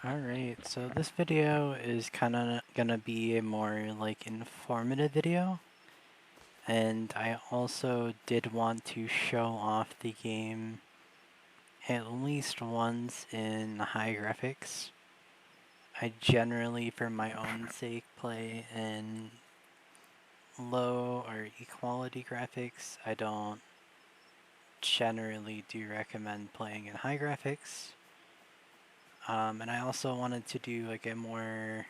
Alright, so this video is kind of gonna be a more like informative video, and I also did want to show off the game at least once in high graphics. I generally, for my own sake, play in low or equality graphics. I don't generally do recommend playing in high graphics. And I also wanted to do like a more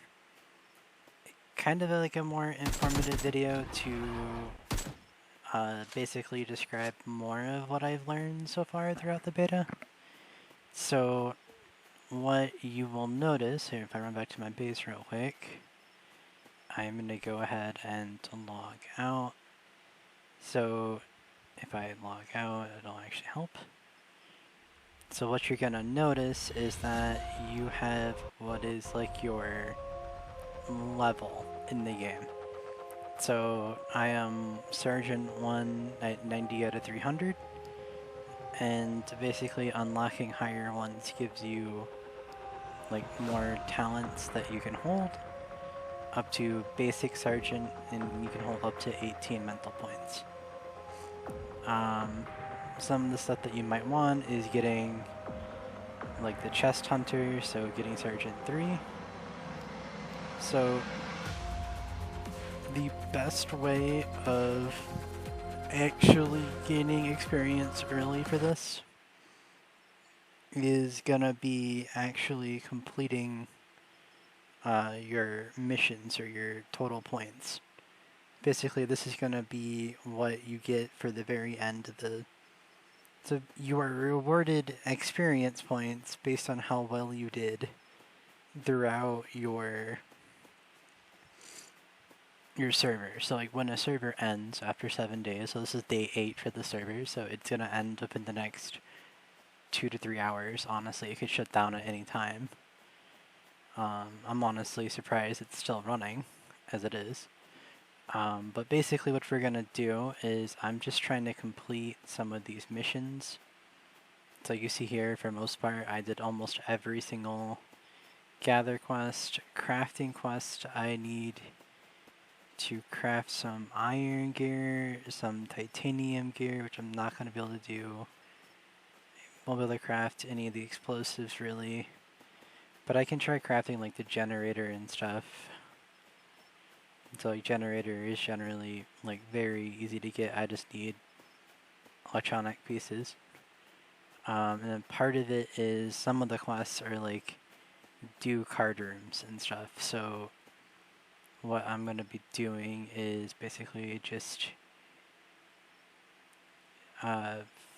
like a more informative video to basically describe more of what I've learned so far throughout the beta. So what you will notice, here if I run back to my base real quick, I'm going to go ahead and log out. So if I log out, it'll actually help. So what you're going to notice is that you have what is like your level in the game. So I am Sergeant 1 at 90 out of 300, and basically unlocking higher ones gives you like more talents that you can hold, up to basic Sergeant, and you can hold up to 18 mental points. Some of the stuff that you might want is getting like the Chest Hunter, so getting Sergeant 3. So the best way of actually gaining experience early for this is gonna be actually completing your missions or your total points. Basically, this is gonna be what you get for the very end of the. So you are rewarded experience points based on how well you did throughout your server. So like when a server ends after 7 days, so this is day 8 for the server, so it's gonna end up in the next 2 to 3 hours. Honestly, it could shut down at any time. I'm honestly surprised it's still running as it is. But basically what we're gonna do is I'm just trying to complete some of these missions. So you see here, for most part, I did almost every single gather quest, crafting quest. I need to craft some iron gear, some titanium gear, which I'm not going to be able to do. I won't be able to craft any of the explosives really, but I can try crafting like the generator and stuff. So a generator is generally like very easy to get. I just need electronic pieces. And then part of it is some of the quests are like do card rooms and stuff. So what I'm going to be doing is basically just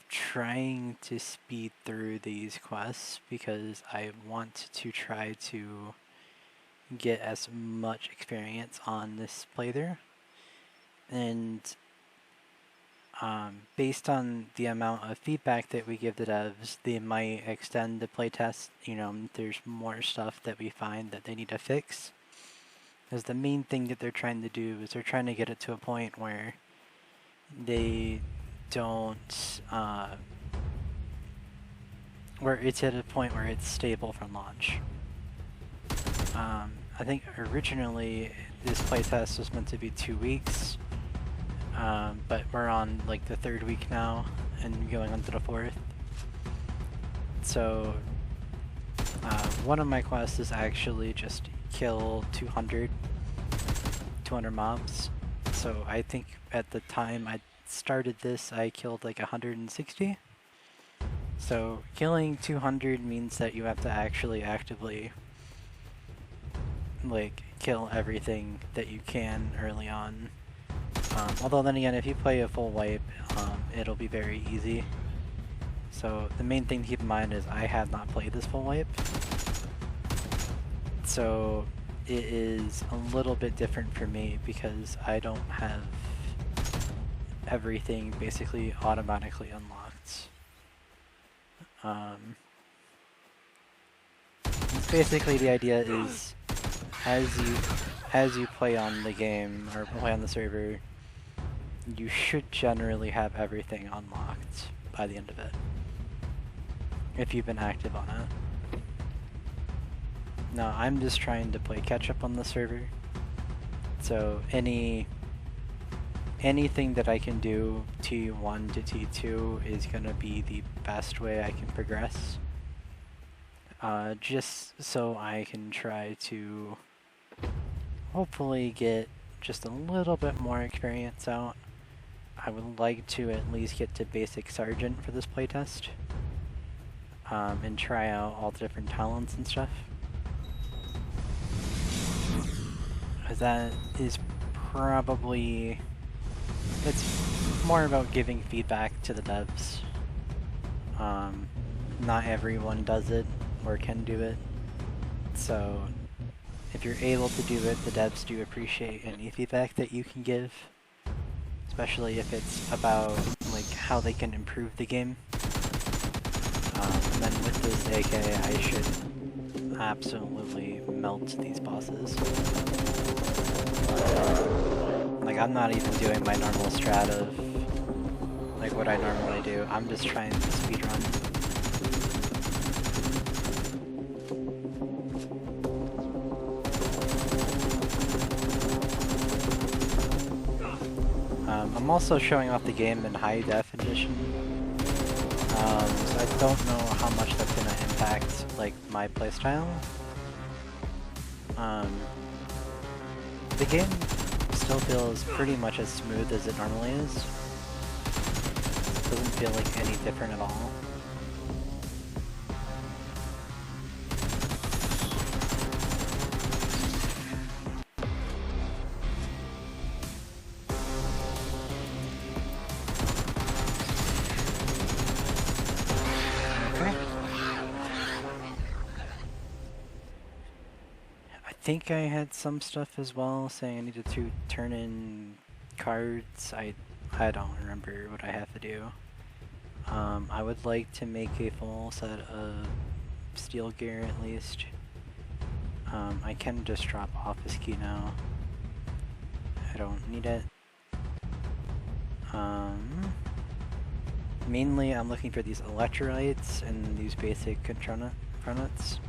trying to speed through these quests because I want to try to get as much experience on this playthrough. And based on the amount of feedback that we give the devs, they might extend the playtest. You know, there's more stuff that we find that they need to fix. Because the main thing that they're trying to do is they're trying to get it to a point where they don't, where it's at a point where it's stable from launch. I think originally this playtest was meant to be 2 weeks, but we're on like the 3rd week now and going on to the 4th. So one of my quests is actually just kill 200 mobs. So I think at the time I started this, I killed like 160. So killing 200 means that you have to actually actively like kill everything that you can early on. Although then again, if you play a full wipe, it'll be very easy. So the main thing to keep in mind is I have not played this full wipe. So it is a little bit different for me because I don't have everything basically automatically unlocked. Basically the idea is as you play on the game or play on the server, you should generally have everything unlocked by the end of it if you've been active on it. No, I'm just trying to play catch up on the server. So anything that I can do T1 to T2 is gonna be the best way I can progress. Just so I can try to hopefully get just a little bit more experience out. I would like to at least get to basic sergeant for this playtest. And try out all the different talents and stuff. That is probably... it's more about giving feedback to the devs. Not everyone does it, or can do it. So, if you're able to do it, the devs do appreciate any feedback that you can give. Especially if it's about, like, how they can improve the game. And then with this AK, I should absolutely melt these bosses. Like, I'm not even doing my normal strat of, like, what I normally do. I'm just trying to speedrun. I'm also showing off the game in high definition. So I don't know how much that's gonna impact, like, my playstyle. The game still feels pretty much as smooth as it normally is. It doesn't feel like any different at all. I think I had some stuff as well saying I needed to turn in cards. I don't remember what I have to do. I would like to make a full set of steel gear at least. I can just drop office key now. I don't need it. Mainly I'm looking for these electrolytes and these basic components.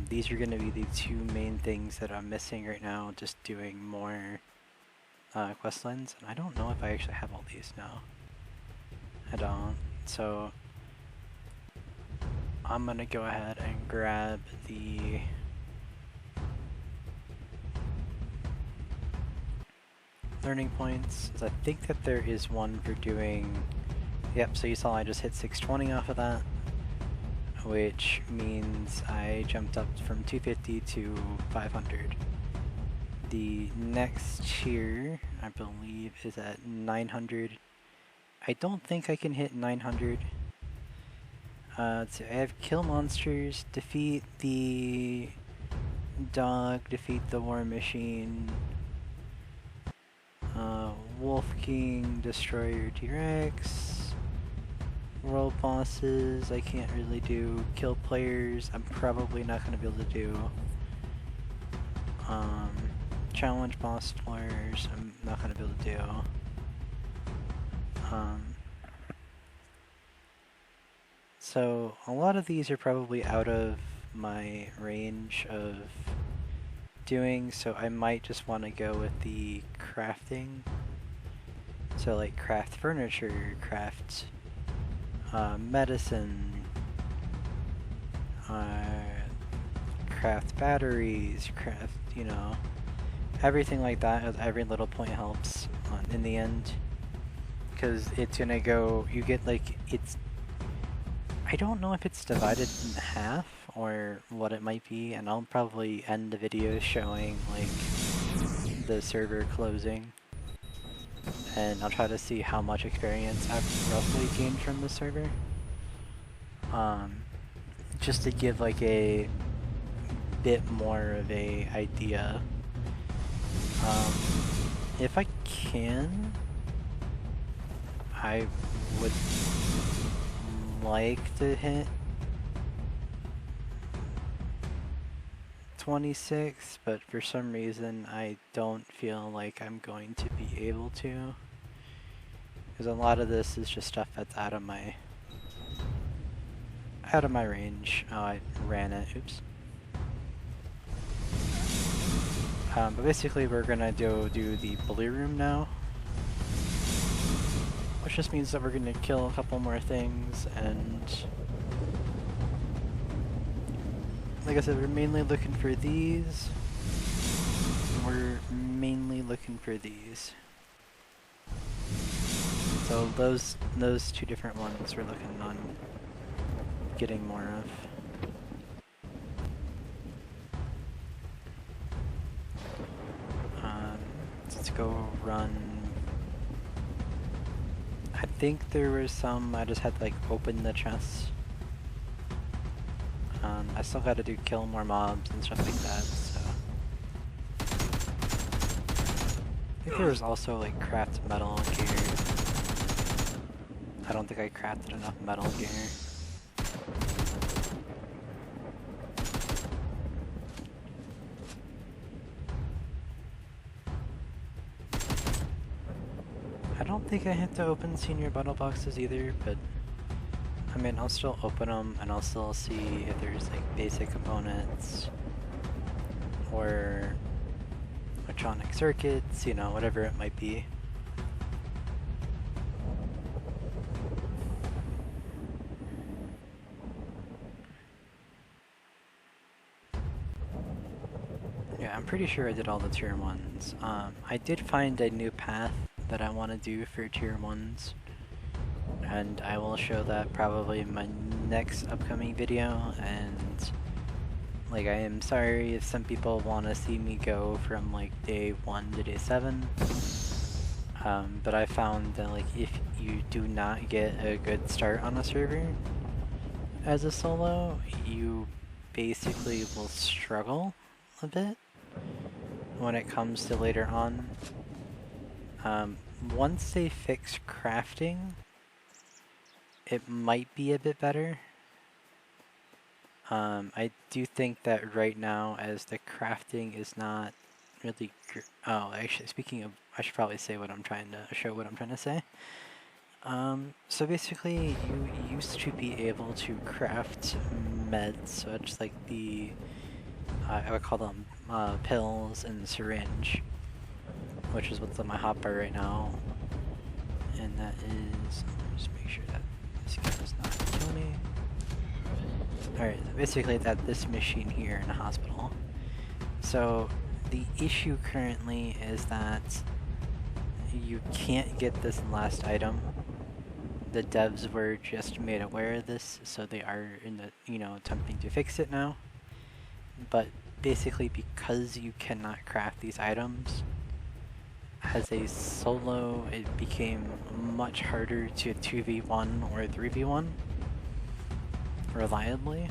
These are going to be the two main things that I'm missing right now, just doing more quest lines. And I don't know if I actually have all these now. I don't. So I'm going to go ahead and grab the learning points. I think that there is one for doing... Yep, so you saw I just hit 620 off of that, which means I jumped up from 250 to 500. The next tier, I believe, is at 900. I don't think I can hit 900. So I have kill monsters, defeat the dog, defeat the war machine, Wolf King, destroy your T-Rex, world bosses I can't really do, kill players I'm probably not going to be able to do, challenge boss players I'm not going to be able to do. So a lot of these are probably out of my range of doing, so I might just want to go with the crafting. So like craft furniture, craft medicine, craft batteries, craft, you know, everything like that. Every little point helps in the end, because it's gonna go, you get like, it's, I don't know if it's divided in half or what it might be, and I'll probably end the video showing like the server closing, and I'll try to see how much experience I've roughly gained from the server, just to give like a bit more of a idea. If I can, I would like to hit 26, but for some reason I don't feel like I'm going to be able to, because a lot of this is just stuff that's out of my range. Oh, I ran it, oops. But basically we're gonna do the blue room now. Which just means that we're gonna kill a couple more things, and like I said, we're mainly looking for these. We're mainly looking for these. So those two different ones we're looking on getting more of. Let's go run. I think there was some, I just had to like open the chest. I still gotta kill more mobs and stuff like that, so. I think there was also like craft metal gear. I don't think I crafted enough metal gear. I don't think I have to open senior battle boxes either, but I mean, I'll still open them and I'll still see if there's like basic components or electronic circuits, you know, whatever it might be. Yeah, I'm pretty sure I did all the tier 1s. I did find a new path that I want to do for tier 1s. And I will show that probably in my next upcoming video, and like I am sorry if some people want to see me go from like day 1 to day 7, but I found that like if you do not get a good start on a server as a solo, you basically will struggle a bit when it comes to later on. Once they fix crafting, it might be a bit better. I do think that right now, as the crafting is not really oh, actually, speaking of, I should probably say what I'm trying to show what I'm trying to say. So basically, you used to be able to craft meds, such like the, I would call them pills and syringe, which is what's on my hotbar right now. And that is, let me just make sure that this guy does not kill me. Alright, so basically that this machine here in a hospital. So the issue currently is that you can't get this last item. The devs were just made aware of this, so they are in the, you know, attempting to fix it now. But basically because you cannot craft these items, as a solo, it became much harder to 2v1 or 3v1 reliably.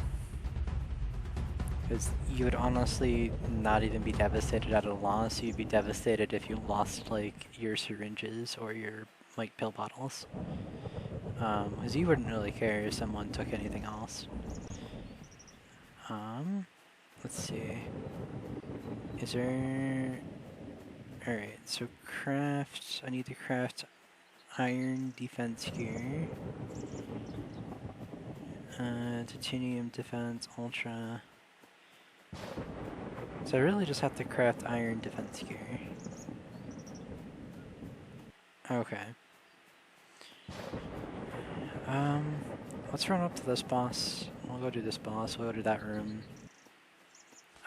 Because you would honestly not even be devastated at a loss, you'd be devastated if you lost like your syringes or your like pill bottles. Because you wouldn't really care if someone took anything else. Let's see. Is there... Alright, so craft... I need to craft iron defense gear. Titanium defense, ultra... So I really just have to craft iron defense gear. Okay. Let's run up to this boss. We'll go do this boss, we'll go to that room.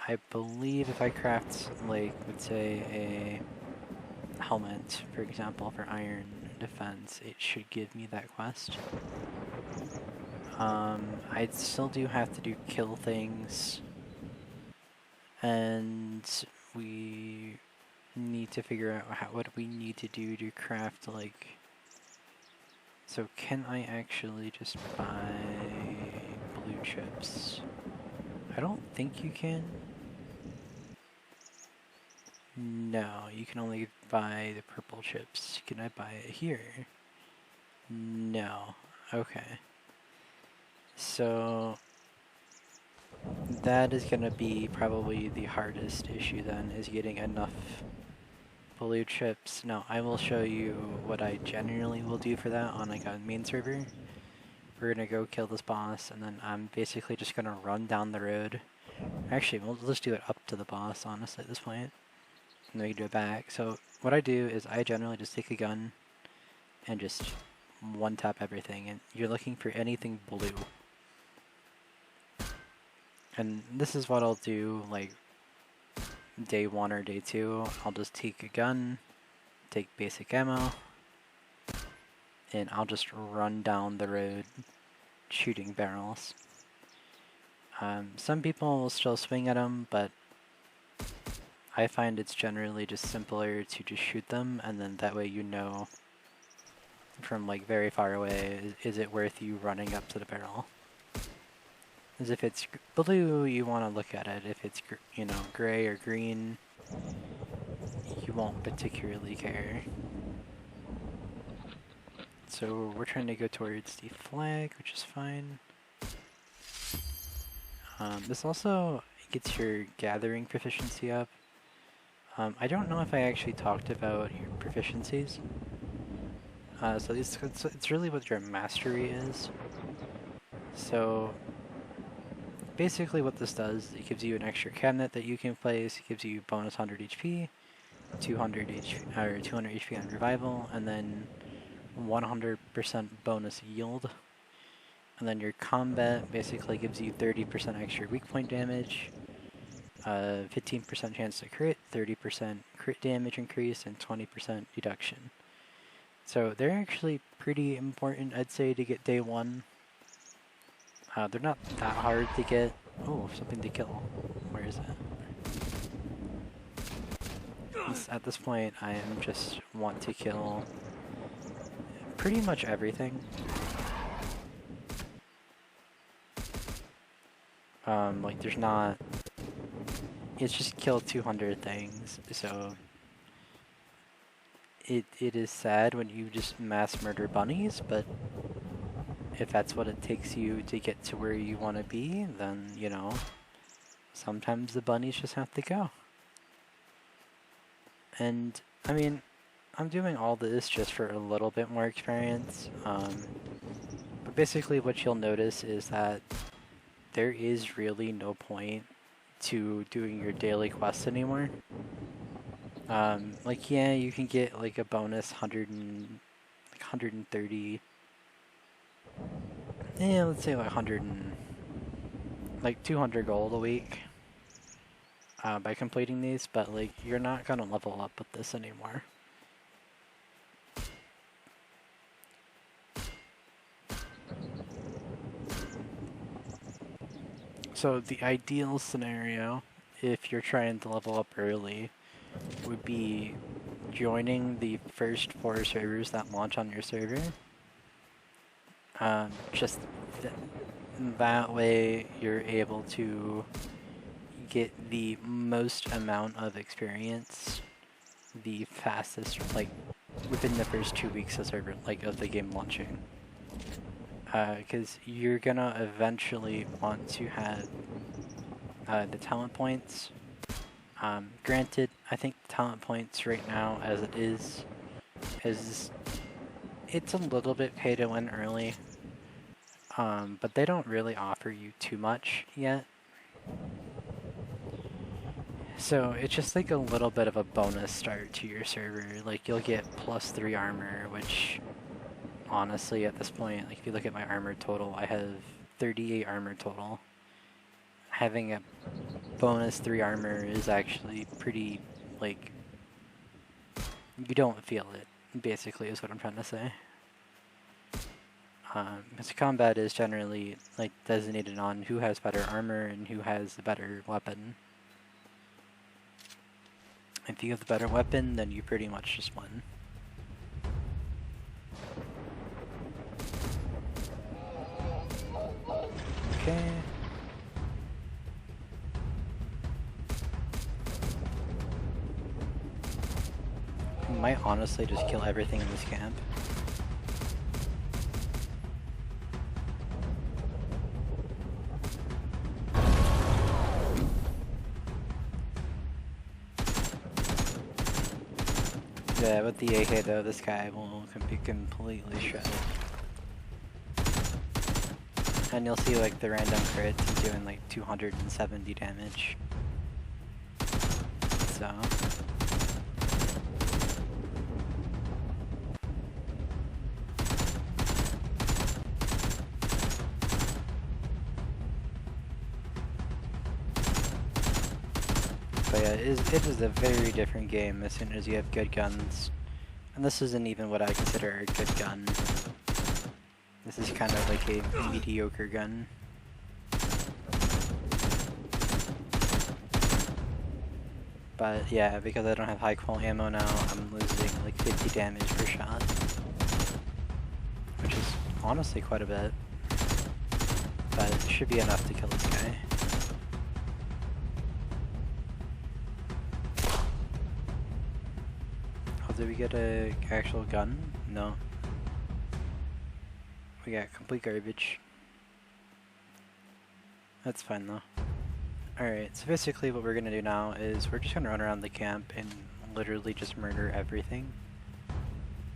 I believe if I craft, like, let's say a helmet, for example, for iron defense, it should give me that quest. I still do have to do kill things. And we need to figure out what we need to do to craft, like... So can I actually just buy blue chips? I don't think you can. No, you can only buy the purple chips. Can I buy it here? No. Okay. So that is gonna be probably the hardest issue then, is getting enough blue chips. Now, I will show you what I generally will do for that on like a main server. We're gonna go kill this boss, and then I'm basically just gonna run down the road. Actually, we'll just do it up to the boss, honestly, at this point. and then we do it back. So what I do is I generally just take a gun and just one tap everything, and you're looking for anything blue. And this is what I'll do like day 1 or day 2. I'll just take a gun, take basic ammo, and I'll just run down the road shooting barrels. Some people will still swing at them, but I find it's generally just simpler to just shoot them, and then that way you know from like very far away, is it worth you running up to the barrel? As if it's blue, you want to look at it. If it's, you know, gray or green, you won't particularly care. So we're trying to go towards the flag, which is fine. This also gets your gathering proficiency up. I don't know if I actually talked about your proficiencies. So it's really what your mastery is. So basically what this does, it gives you an extra cabinet that you can place, it gives you bonus 100 HP, 200 HP, or 200 HP on revival, and then 100% bonus yield. And then your combat basically gives you 30% extra weak point damage, 15% chance to crit, 30% crit damage increase, and 20% deduction. So they're actually pretty important, I'd say, to get day 1. They're not that hard to get. Oh, something to kill. Where is it? At this point, I am just want to kill pretty much everything. Like there's not. It's just kill 200 things. So it is sad when you just mass murder bunnies, but if that's what it takes you to get to where you want to be, then, you know, sometimes the bunnies just have to go. And, I mean, I'm doing all this just for a little bit more experience. But basically what you'll notice is that there is really no point to doing your daily quests anymore. Like, yeah, you can get, like, a bonus 130... Yeah, let's say like 200 gold a week by completing these, but like you're not gonna level up with this anymore. So the ideal scenario, if you're trying to level up early, would be joining the first 4 servers that launch on your server. Just that way you're able to get the most amount of experience the fastest, like within the first 2 weeks of server, like of the game launching. Because you're gonna eventually want to have the talent points. Granted, I think the talent points right now, as it is it's a little bit pay to win early, but they don't really offer you too much yet. So it's just like a little bit of a bonus start to your server. Like you'll get +3 armor, which honestly at this point, like if you look at my armor total, I have 38 armor total. Having a bonus 3 armor is actually pretty, like, you don't feel it, basically is what I'm trying to say. Because combat is generally like designated on who has better armor and who has the better weapon. If you have the better weapon, then you pretty much just win. Okay. I might honestly just kill everything in this camp. Yeah, with the AK though, this guy can be completely shredded. And you'll see like the random crits doing like 270 damage. So But yeah, it is a very different game as soon as you have good guns. And this isn't even what I consider a good gun. This is kind of like a mediocre gun. But yeah, because I don't have high quality ammo now, I'm losing like 50 damage per shot. Which is honestly quite a bit. But it should be enough to kill this guy. Oh, did we get a actual gun? No. We got complete garbage. That's fine though. Alright, so basically what we're gonna do now is we're just gonna run around the camp and literally just murder everything.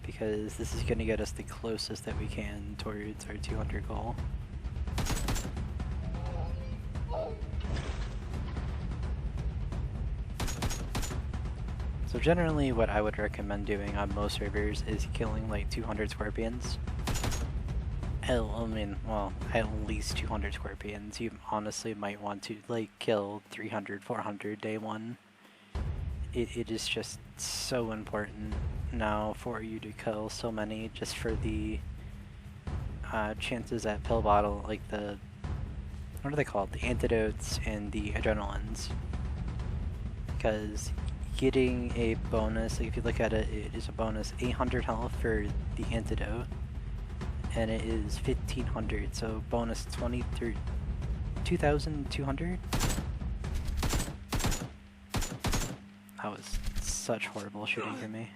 Because this is gonna get us the closest that we can towards our 200 goal. So generally what I would recommend doing on most servers is killing like 200 scorpions. Well, at least 200 scorpions. You honestly might want to like kill 300, 400 day one. It is just so important now for you to kill so many just for the chances at pill bottle, like the, what are they called? The antidotes and the adrenalines. Because getting a bonus, like if you look at it, it is a bonus 800 health for the antidote. And it is 1500, so bonus 2200. That was such horrible shooting for me.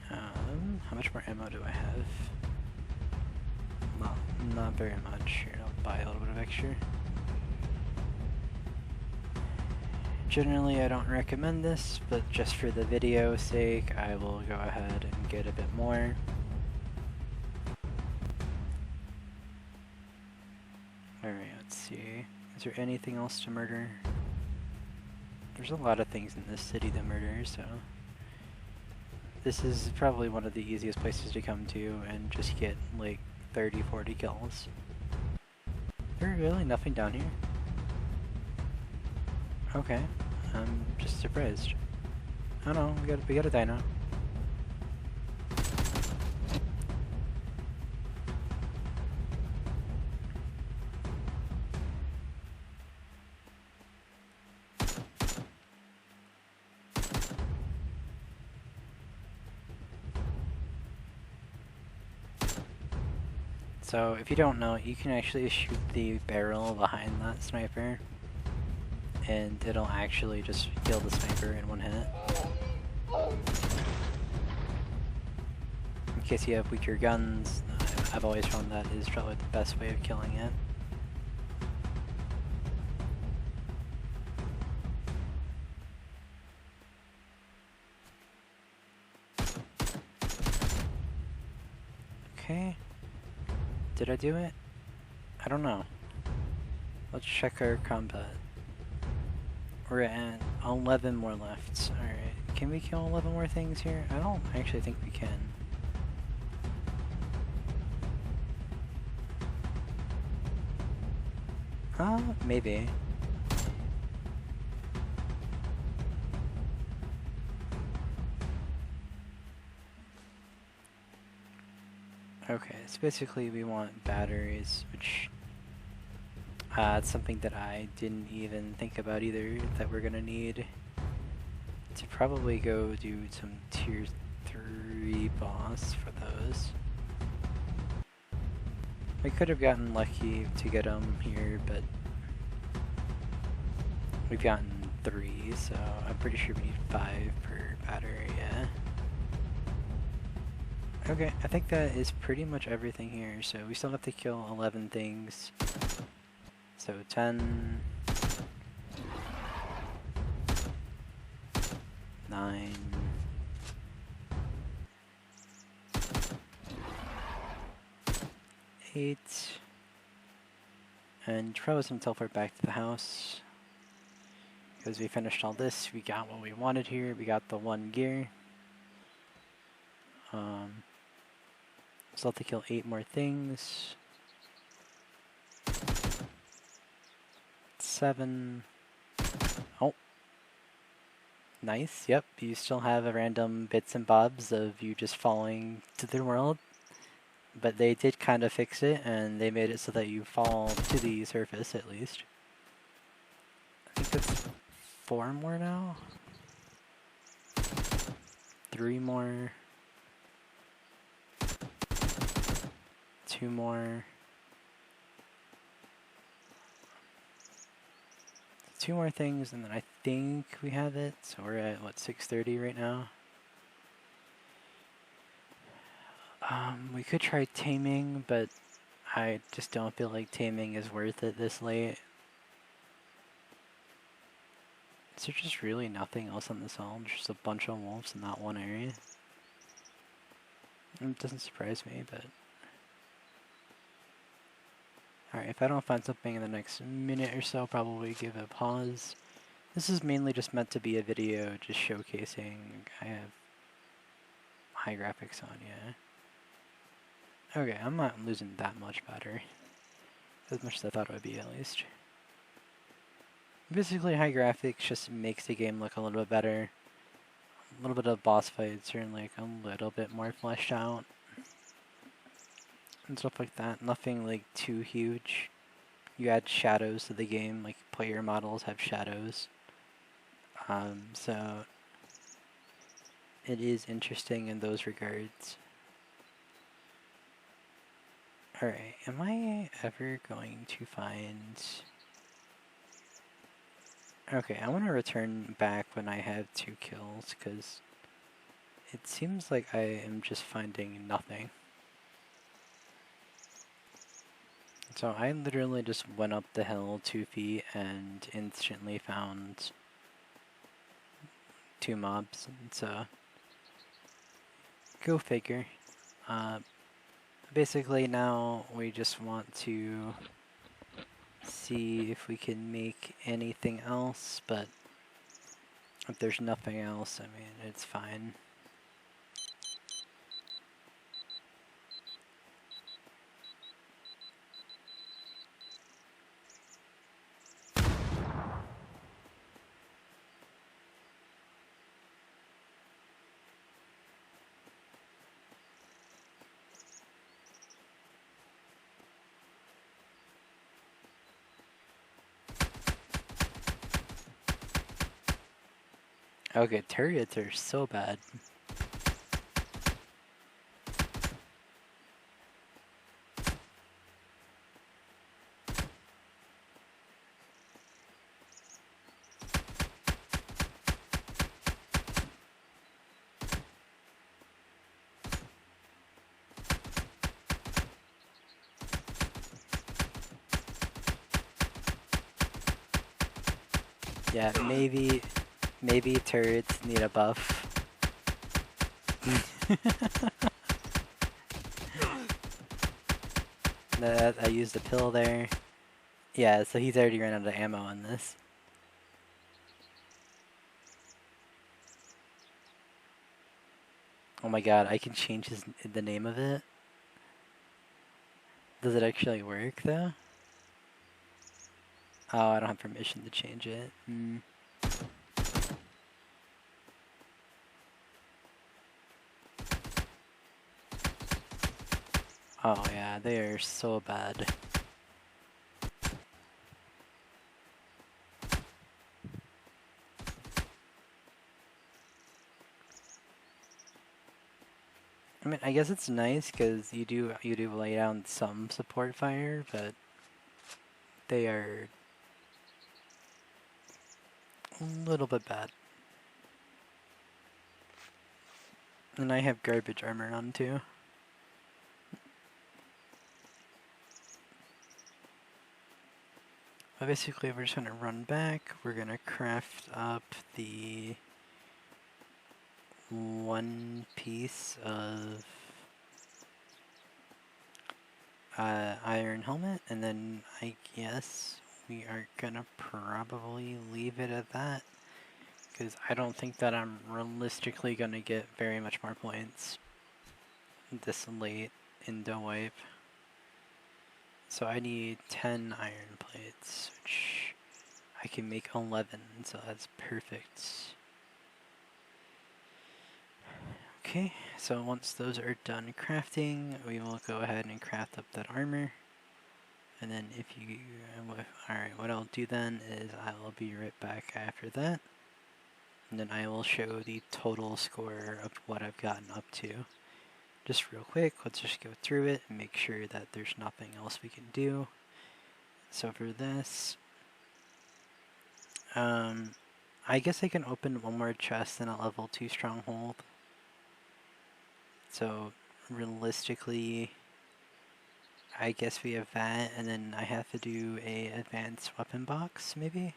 How much more ammo do I have? Well, not very much. Here, I'll buy a little bit of extra. Generally, I don't recommend this, but just for the video's sake, I will go ahead and get a bit more. Alright, let's see. Is there anything else to murder? There's a lot of things in this city to murder, so this is probably one of the easiest places to come to and just get like 30, 40 kills. There's really nothing down here? Okay, I'm just surprised. Oh no, we got a dino. So if you don't know, you can actually shoot the barrel behind that sniper, and it'll actually just kill the sniper in one hit. In case you have weaker guns, I've always found that is probably the best way of killing it. Okay. Did I do it? I don't know. Let's check our combat. We're at 11 more left. Alright. Can we kill 11 more things here? I don't actually think we can. Maybe. Okay, so basically we want batteries, which it's something that I didn't even think about either, that we're gonna need to probably go do some tier 3 boss for those. We could have gotten lucky to get them here, but we've gotten 3, so I'm pretty sure we need 5 per battery, yeah. Okay, I think that is pretty much everything here, so we still have to kill 11 things. So 10, 9, 8, and probably some teleport back to the house. Because we finished all this, we got what we wanted here, we got the 1 gear. So I'll have to kill 8 more things. 7. Oh. Nice, yep. You still have a random bits and bobs of you just falling to the world. But they did kind of fix it, and they made it so that you fall to the surface at least. I think that's 4 more now. 3 more. 2 more. 2 more things, and then I think we have it. So we're at, what, 6:30 right now? We could try taming, but I just don't feel like taming is worth it this late. Is there just really nothing else on this island? Just a bunch of wolves in that one area? It doesn't surprise me, but... Alright, if I don't find something in the next minute or so, I'll probably give it a pause. This is mainly just meant to be a video just showcasing I have high graphics on, yeah. Okay, I'm not losing that much battery. As much as I thought it would be, at least. Basically, high graphics just makes the game look a little bit better. A little bit of boss fights are like a little bit more fleshed out. And stuff like that. Nothing like too huge. You add shadows to the game, like player models have shadows. So it is interesting in those regards. Alright, am I ever going to find... Okay, I want to return back when I have 2 kills, because it seems like I am just finding nothing. So I literally just went up the hill 2 feet and instantly found 2 mobs, so go figure. Basically now we just want to see if we can make anything else, but if there's nothing else, I mean, it's fine. Okay, turrets are so bad. Yeah, maybe turrets need a buff. I used a pill there. Yeah, so he's already ran out of ammo on this. Oh my god, I can change the name of it. Does it actually work though? Oh, I don't have permission to change it. Oh yeah, they are so bad. I mean, I guess it's nice because you do lay down some support fire, but they are a little bit bad. And I have garbage armor on too. But basically, we're just gonna run back. We're gonna craft up the 1 piece of iron helmet, and then I guess we are gonna probably leave it at that, because I don't think that I'm realistically gonna get very much more points this late Indo wipe. So I need 10 iron plates, which I can make 11, so that's perfect. Okay, so once those are done crafting, we will go ahead and craft up that armor. And then if you, alright, what I'll do then is I will be right back after that. And then I will show the total score of what I've gotten up to. Just real quick, let's just go through it and make sure that there's nothing else we can do. So for this, I guess I can open one more chest in a level 2 stronghold. So realistically, I guess we have that, and then I have to do a advanced weapon box, maybe?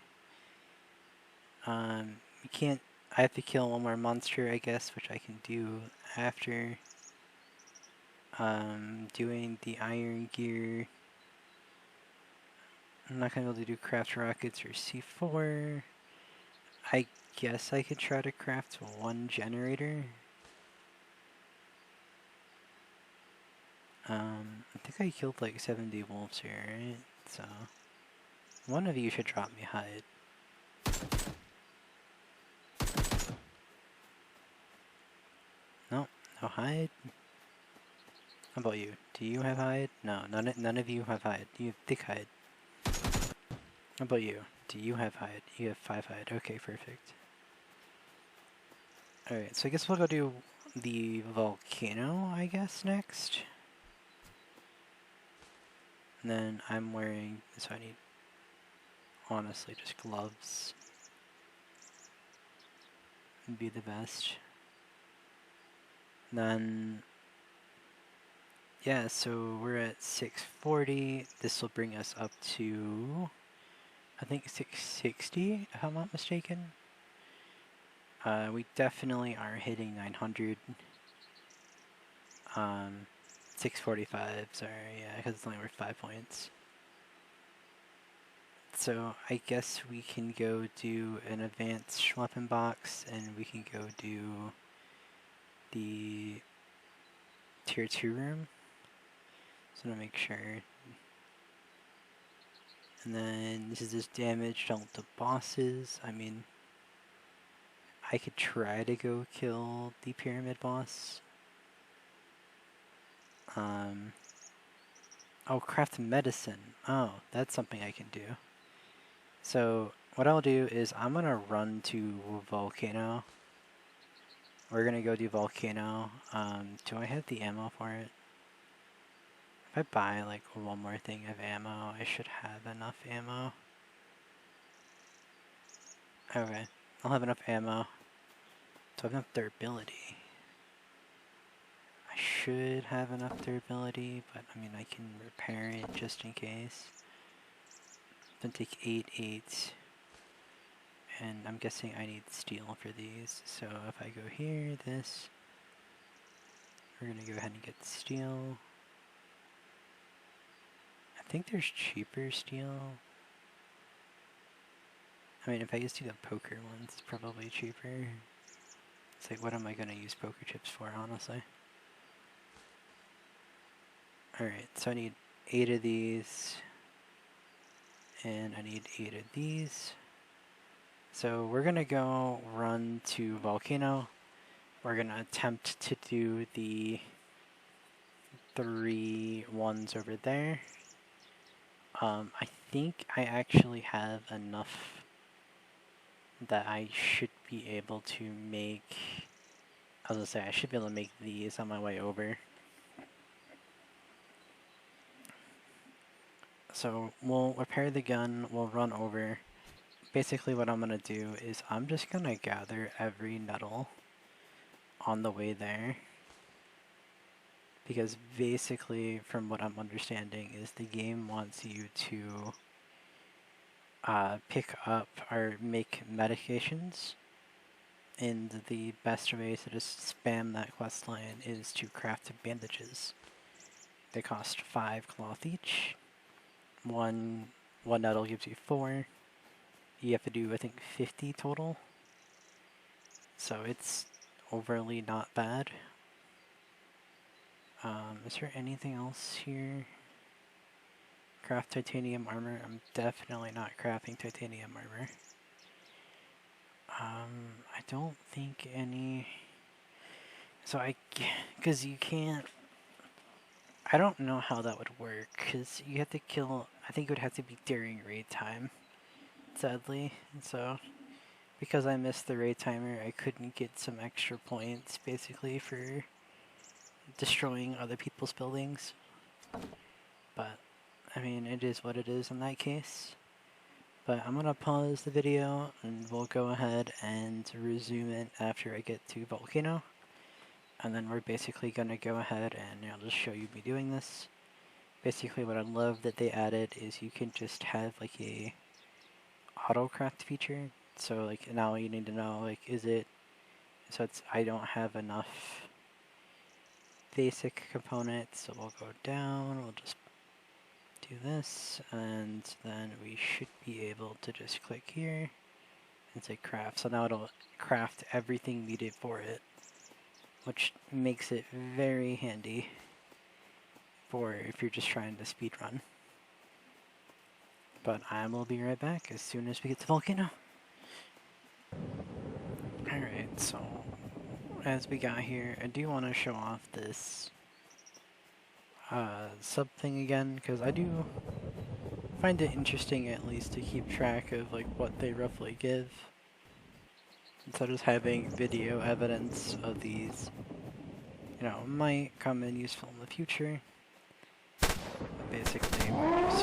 You can't, I have to kill one more monster, I guess, which I can do after doing the iron gear. I'm not gonna be able to do craft rockets or C4. I guess I could try to craft one generator. I think I killed like 70 wolves here, right? So, one of you should drop me hide. No, no hide. How about you? Do you have hide? No, none of you have hide. You have thick hide. How about you? Do you have hide? You have 5 hide. Okay, perfect. Alright, so I guess we'll go do the volcano, I guess, next. And then I'm wearing, so I need, honestly, just gloves. Would be the best. And then, yeah, so we're at 640. This will bring us up to, I think, 660, if I'm not mistaken. We definitely are hitting 900. 645, sorry, yeah, because it's only worth 5 points. So I guess we can go do an advanced weapon box, and we can go do the tier 2 room. So to make sure. And then this is just damage dealt to bosses. I mean, I could try to go kill the pyramid boss. Oh, craft medicine. Oh, that's something I can do. So what I'll do is I'm gonna run to Volcano. We're gonna go do Volcano. Do I have the ammo for it? If I buy like one more thing of ammo, I should have enough ammo. Okay, I'll have enough ammo. So I have enough durability. I should have enough durability, but I mean I can repair it just in case. Then take 8, and I'm guessing I need steel for these. So if I go here, this, we're gonna go ahead and get steel. I think there's cheaper steel. I mean, if I just do the poker ones, it's probably cheaper. It's like, what am I gonna use poker chips for, honestly? Alright, so I need 8 of these, and I need 8 of these. So we're gonna go run to Volcano. We're gonna attempt to do the 3 ones over there. I think I actually have enough that I should be able to make, I was gonna say, I should be able to make these on my way over. So we'll repair the gun, we'll run over. Basically what I'm gonna do is I'm just gonna gather every nettle on the way there. Because basically, from what I'm understanding, is the game wants you to pick up or make medications. And the best way to just spam that quest line is to craft bandages. They cost 5 cloth each. One nettle gives you 4. You have to do, I think, 50 total. So it's overly not bad. Is there anything else here? Craft titanium armor? I'm definitely not crafting titanium armor. I don't think any... So because you can't... I don't know how that would work, because you have to kill... I think it would have to be during raid time, sadly. So, because I missed the raid timer, I couldn't get some extra points, basically, for destroying other people's buildings. But, I mean, it is what it is in that case. But I'm gonna pause the video, and we'll go ahead and resume it after I get to Volcano. And then we're basically gonna go ahead and I'll just show you me doing this. Basically what I love that they added is you can just have like a auto craft feature. So like now you need to know like I don't have enough basic components, so we'll go down, we'll just do this, and then we should be able to just click here and say craft. So now it'll craft everything needed for it, which makes it very handy for if you're just trying to speedrun. But I will be right back as soon as we get to Volcano. Alright, so as we got here, I do want to show off this sub thing again, because I do find it interesting at least to keep track of like what they roughly give, instead of just having video evidence of these, you know, might come in useful in the future. Basically, we're just...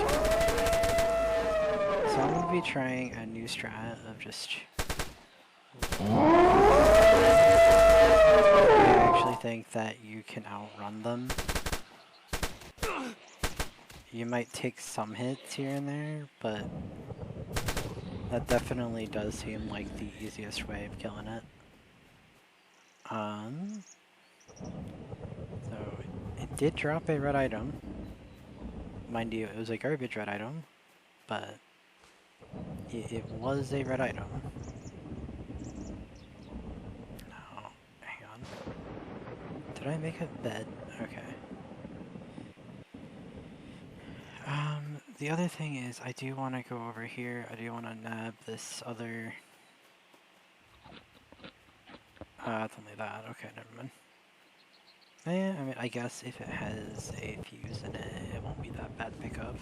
So I'm going to be trying a new strat of just... I actually think that you can outrun them. You might take some hits here and there, but that definitely does seem like the easiest way of killing it. So it did drop a red item. Mind you, it was a garbage red item, but it was a red item. No, hang on. Did I make a bed? Okay. The other thing is, I do want to go over here. I do want to nab this other... it's only that. Okay, never mind. Yeah, I mean, I guess if it has a fuse in it, it won't be that bad to pick up.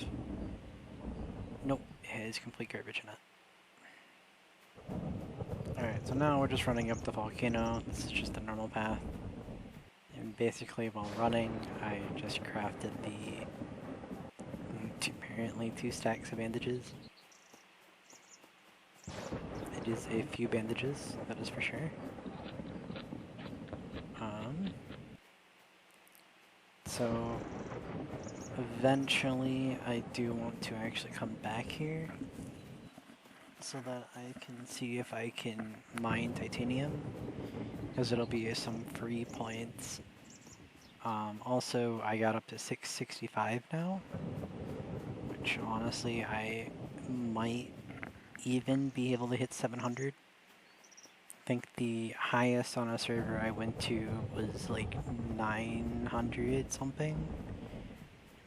Nope, it has complete garbage in it. Alright, so now we're just running up the volcano. This is just the normal path. And basically, while running, I just crafted the... apparently 2 stacks of bandages. It is a few bandages, that is for sure. So eventually I do want to actually come back here so that I can see if I can mine titanium, because it'll be some free points. Also, I got up to 665 now, which honestly I might even be able to hit 700. I think the highest on a server I went to was like 900 something,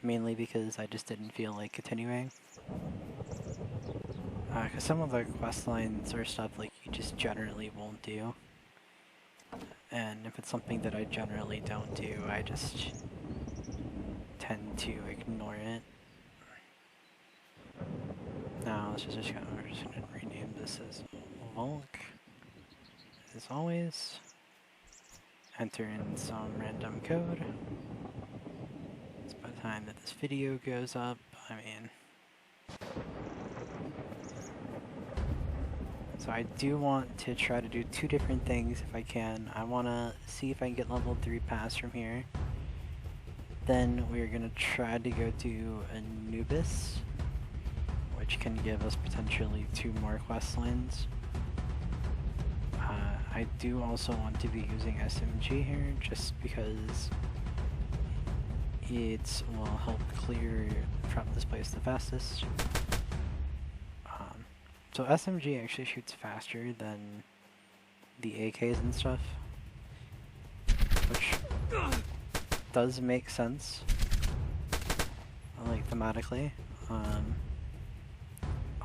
mainly because I just didn't feel like continuing. Because some of the quest lines or stuff like you just generally won't do, and if it's something that I generally don't do, I just tend to ignore it. Now we're just gonna rename this as Volk. As always, enter in some random code. So by the time that this video goes up, I mean... So I do want to try to do 2 different things if I can. I want to see if I can get level 3 pass from here. Then we're going to try to go to Anubis, which can give us potentially 2 more quest lines. I do also want to be using SMG here, just because it will help drop this place the fastest. So SMG actually shoots faster than the AKs and stuff, which does make sense, like thematically.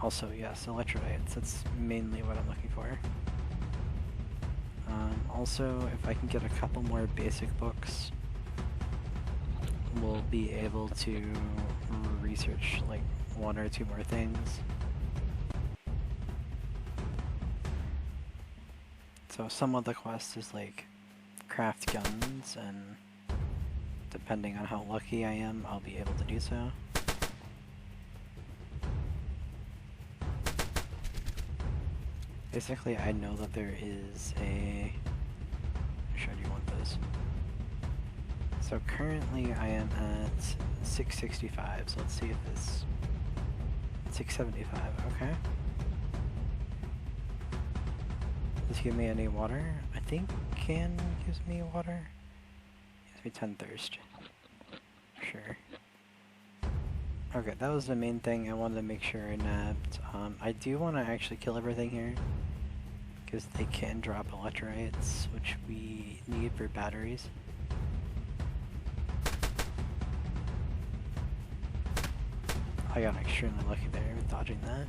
Also, yes, electrolytes, that's mainly what I'm looking for. Also, if I can get a couple more basic books, we'll be able to research like 1 or 2 more things. So some of the quests is like craft guns, and depending on how lucky I am, I'll be able to do so. Basically, I know that there is a... Actually, I do want this. So currently I am at 665, so let's see if this... 675, okay. Does it give me any water? I think can gives me water. Gives me 10 thirst. Sure. Okay, that was the main thing I wanted to make sure I nabbed. I do want to actually kill everything here, because they can drop electrolytes, which we need for batteries. I got extremely lucky there with dodging that.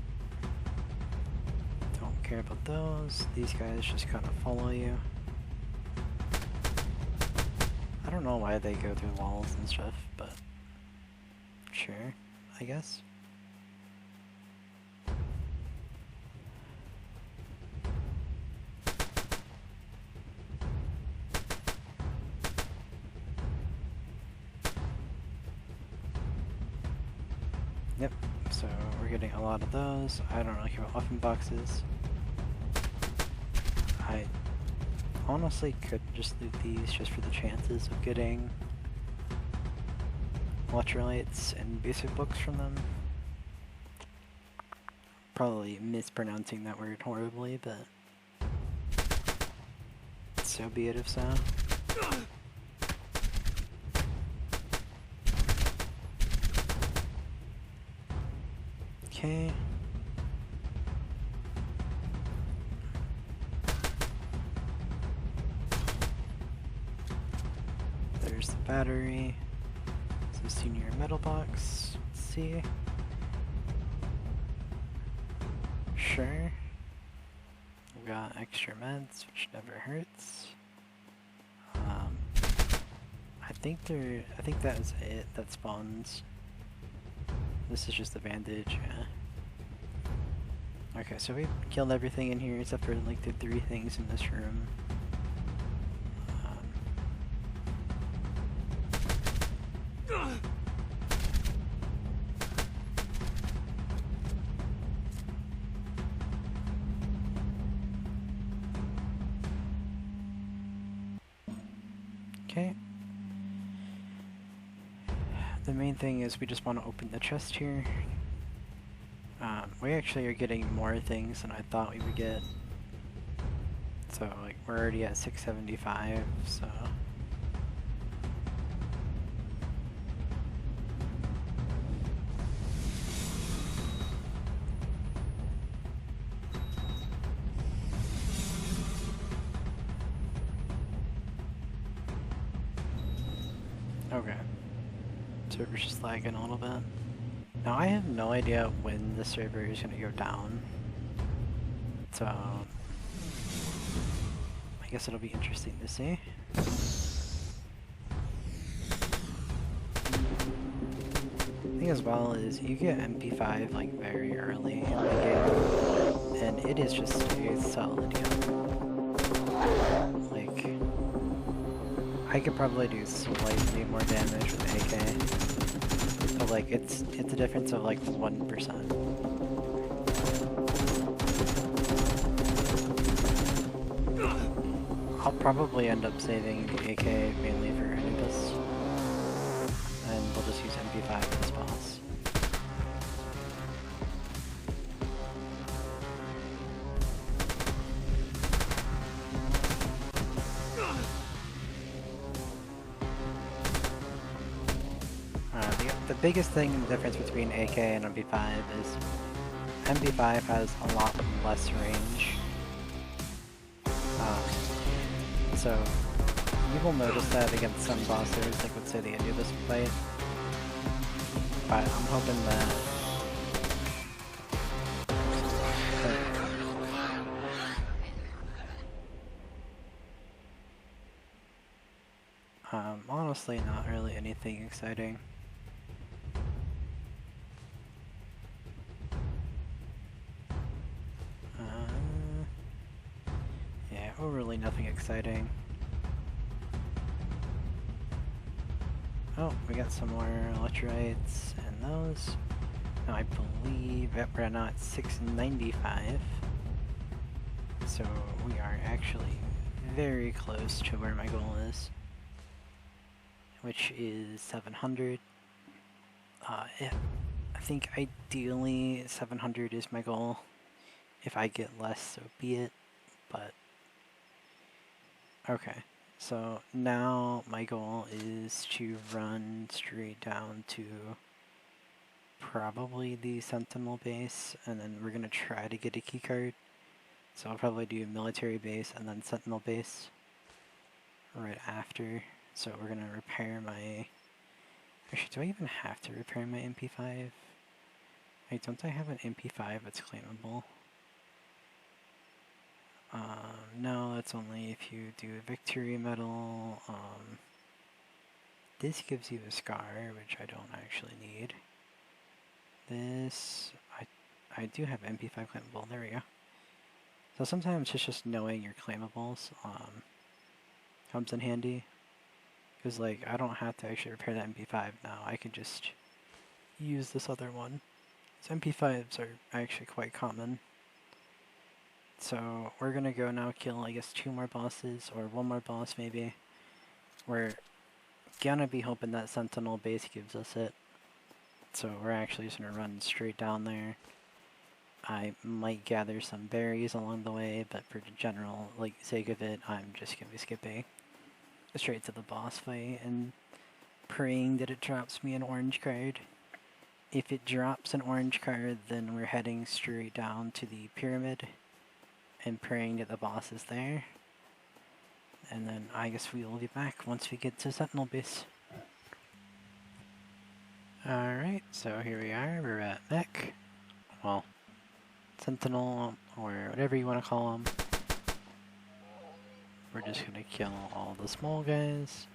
Don't care about those. These guys just kind of follow you. I don't know why they go through walls and stuff, but sure, I guess. Yep, so we're getting a lot of those. I don't really care about weapon boxes. I honestly could just loot these just for the chances of getting electrolytes and basic books from them. Probably mispronouncing that word horribly, but so be it if so. Okay. There's the battery. Some senior metal box. Let's see. Sure. We got extra meds, which never hurts. I think that is it that spawns. This is just the bandage, yeah. Okay, so we killed everything in here except for like the 3 things in this room. Okay. The main thing is we just want to open the chest here. We actually are getting more things than I thought we would get. So like we're already at 675, so okay. Server's just lagging a little bit. Now I have no idea when the server is going to go down, so I guess it'll be interesting to see. The thing as well is you get MP5 like very early in the game, and it is just a solid gun. Like, I could probably do slightly more damage with AK. But like it's a difference of like 1%. I'll probably end up saving the AK mainly for Olympus, and we'll just use MP5 in this boss. The biggest thing, the difference between AK and MP5 is MP5 has a lot less range. So You will notice that against some bosses, like let's say the end of this fight. But I'm hoping that... honestly not really anything exciting. Yeah, overly nothing exciting. Oh, we got some more electrolytes and those. Now I believe that we're now at 695. So we are actually very close to where my goal is, which is 700. Yeah, I think ideally 700 is my goal. If I get less, so be it, but okay. So now my goal is to run straight down to probably the Sentinel base, and then we're gonna try to get a keycard. So I'll probably do military base and then Sentinel base right after. So we're gonna repair my... Actually, do I even have to repair my MP5? Wait, don't I have an MP5 that's claimable? No, that's only if you do a victory medal. This gives you a scar, which I don't actually need. This, I do have MP5 claimable, there we go. So sometimes it's just knowing your claimables comes in handy. Because like, I don't have to actually repair the MP5 now, I can just use this other one. So MP5s are actually quite common. So we're gonna go now kill, I guess, 2 more bosses, or 1 more boss maybe. We're gonna be hoping that Sentinel base gives us it. So we're actually just gonna run straight down there. I might gather some berries along the way, but for the general sake of it, I'm just gonna be skipping straight to the boss fight and praying that it drops me an orange card. If it drops an orange card, then we're heading straight down to the pyramid and praying that the boss is there. And then I guess we will be back once we get to Sentinel base. Alright, so here we are, we're at Mech. Well, Sentinel, or whatever you want to call them. We're just gonna kill all the small guys.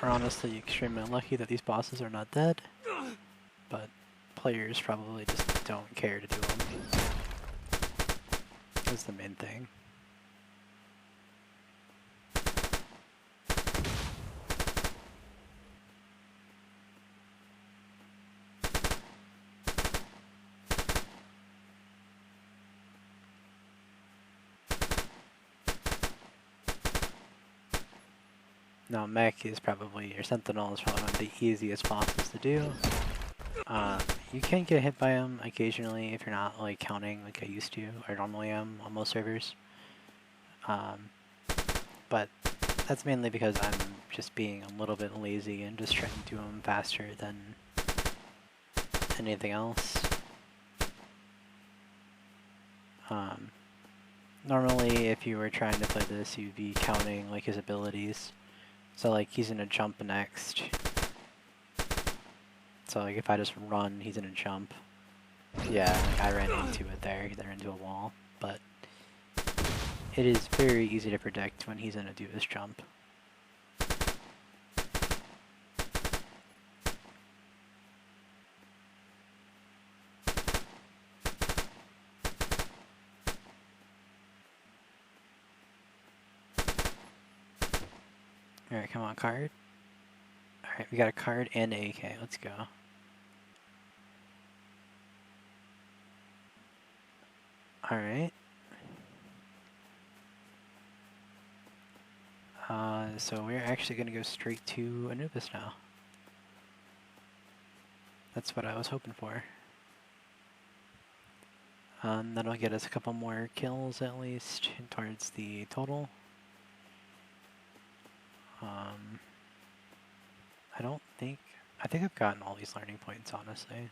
We're honestly extremely unlucky that these bosses are not dead, but players probably just don't care to do them. That's the main thing. Now Mech is probably, or Sentinel is probably one of the easiest bosses to do. You can get hit by them occasionally if you're not counting like I used to, or normally am on most servers. But that's mainly because I'm just being a little bit lazy and just trying to do them faster than anything else. Normally if you were trying to play this, you'd be counting his abilities. So he's gonna jump next. So if I just run, he's gonna jump. Yeah, I ran into it there, into a wall. But it is very easy to predict when he's gonna do this jump. Alright, come on, card. Alright, we got a card and an AK, let's go. Alright. So we're actually gonna go straight to Anubis now. That's what I was hoping for. That'll get us a couple more kills at least towards the total. I think I've gotten all these learning points, honestly.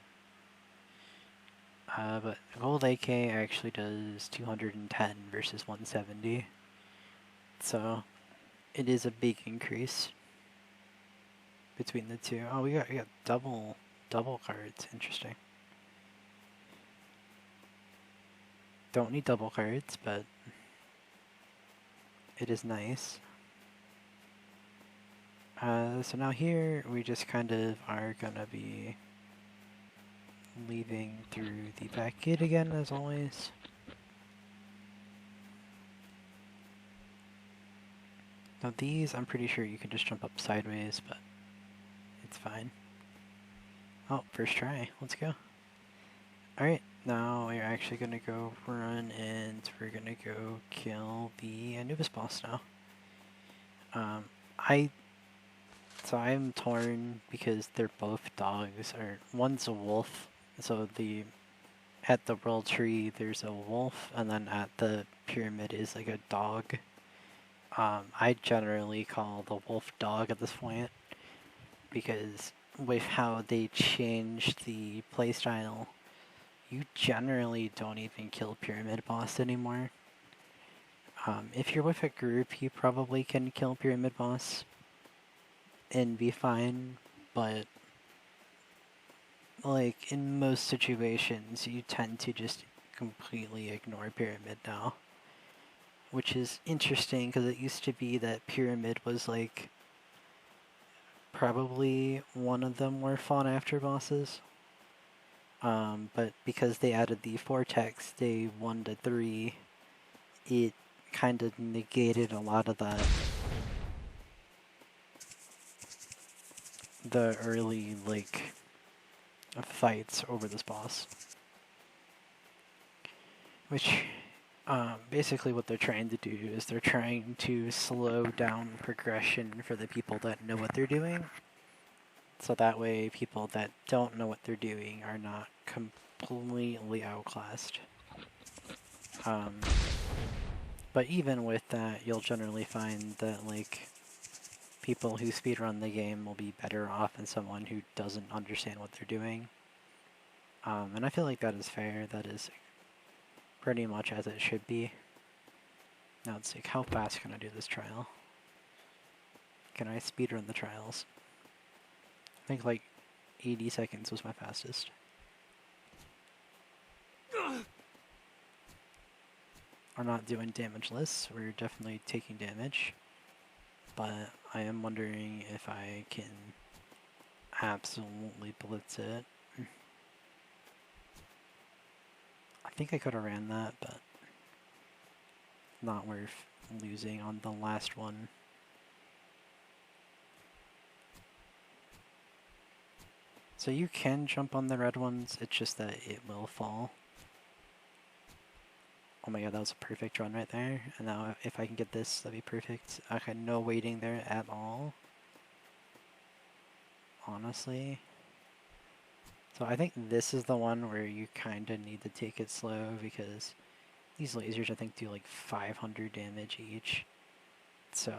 But Gold AK actually does 210 versus 170. So it is a big increase between the two. Oh, we got double cards. Interesting. Don't need double cards, but it is nice. So now here we just kind of are gonna be leaving through the back gate again, as always. Now these, I'm pretty sure you can just jump up sideways, but it's fine. Oh, first try. Let's go. Alright, now we're actually gonna go run and we're gonna go kill the Anubis boss now. So I'm torn because they're both dogs, or one's a wolf, so at the World Tree there's a wolf, and then at the pyramid is like a dog. I generally call the wolf dog at this point, because with how they changed the playstyle, you generally don't even kill pyramid boss anymore. If you're with a group, you probably can kill pyramid boss and be fine, but like in most situations you tend to just completely ignore pyramid now, which is interesting because it used to be that pyramid was like probably one of the more fought after bosses, but because they added the vortex day 1 to 3, it kind of negated a lot of the early like fights over this boss, which basically what they're trying to do is they're trying to slow down progression for the people that know what they're doing, so that way people that don't know what they're doing are not completely outclassed. But even with that, you'll generally find that like people who speedrun the game will be better off than someone who doesn't understand what they're doing. And I feel like that is fair. That is pretty much as it should be. Now let's see, how fast can I do this trial? Can I speedrun the trials? I think like 80 seconds was my fastest. We're not doing damageless, we're definitely taking damage. But I am wondering if I can absolutely blitz it. I think I could have ran that, but not worth losing on the last one. So you can jump on the red ones, it's just that it will fall. Oh my god, that was a perfect run right there. And now if I can get this, that'd be perfect. Okay, no waiting there at all, honestly. So I think this is the one where you kind of need to take it slow, because these lasers I think do like 500 damage each. So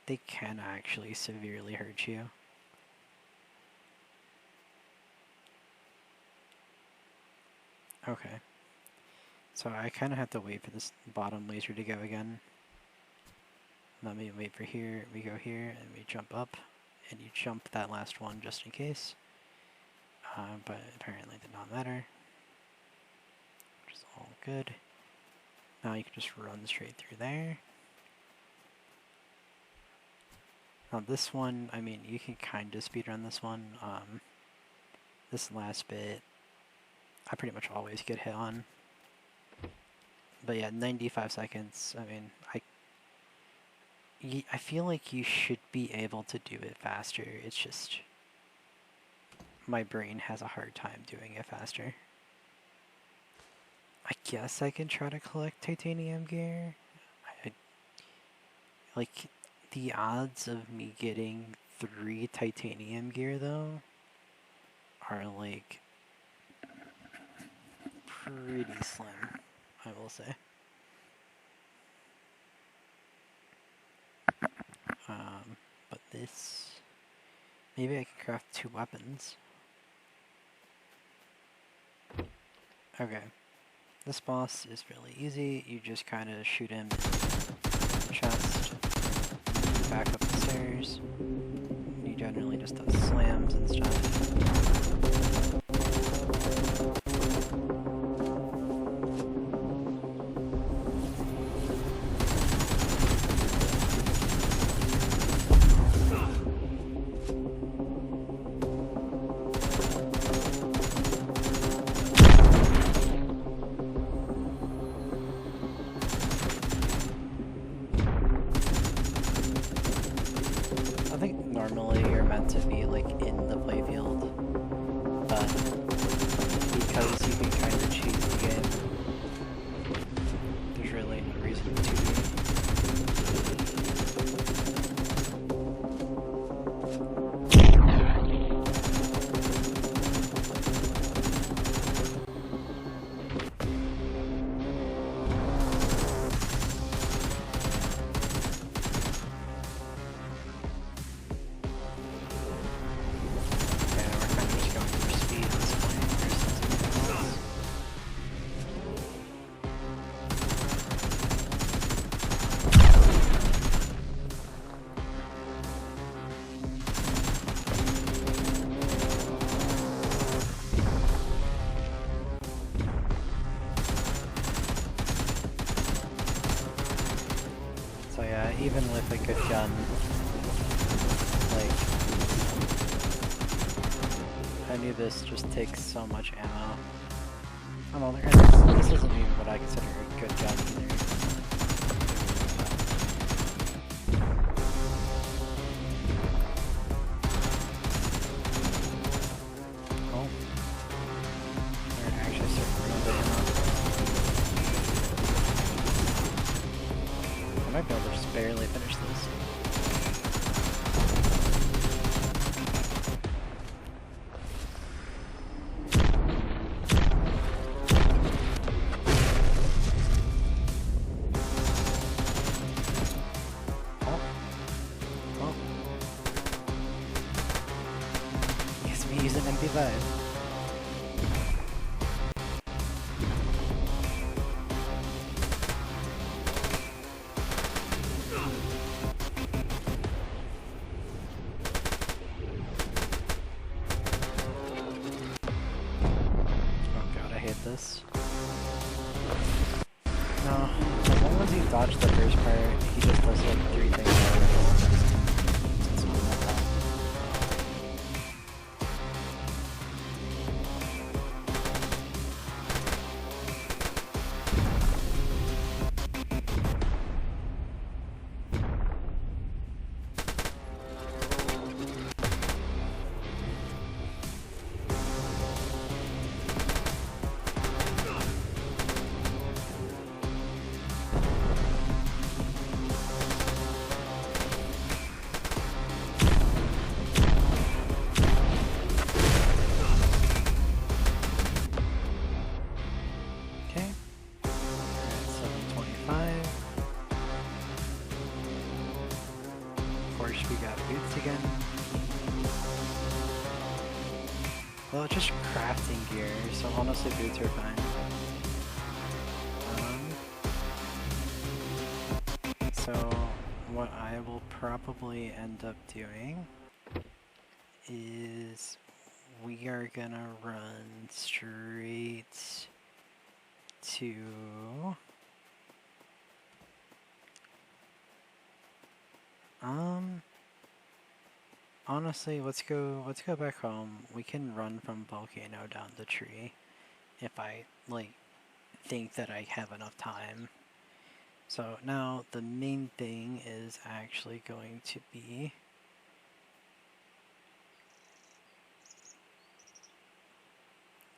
they can actually severely hurt you. Okay. So I kind of have to wait for this bottom laser to go again. Let me wait for here, we go here, and we jump up, and you jump that last one just in case. But apparently it did not matter. Which is all good. Now you can just run straight through there. Now this one, I mean, you can kind of speedrun this one. This last bit, I pretty much always get hit on. But yeah, 95 seconds, I mean, I feel like you should be able to do it faster, it's just my brain has a hard time doing it faster. I guess I can try to collect titanium gear. Like, the odds of me getting 3 titanium gear, though, are, like, pretty slim, I will say. But this... Maybe I can craft 2 weapons. Okay. This boss is really easy. You just kind of shoot him chest, back up the stairs. He generally just does slams and stuff. I think normally you're meant to be like in the playfield, but because you can kind of cheat the game, there's really no reason to be. So yeah, even with a good gun, like, I knew this just takes so much ammo. Oh well, this isn't even what I consider a good gun either. Oh. They're actually starting to run a bit ammo. I might be able to just barely finish this. Oh. Guess me using MP5. This. No, as long as you dodge the first part, he just does like 3 things in a row. It's not that bad. Okay, we're at 725. Of course, we got boots again. Well, it's just crafting gear, so honestly, boots are fine. So, what I will probably end up doing is we are gonna run straight to honestly, let's go back home. We can run from Volcano down the tree if I like think that I have enough time. So now the main thing is actually going to be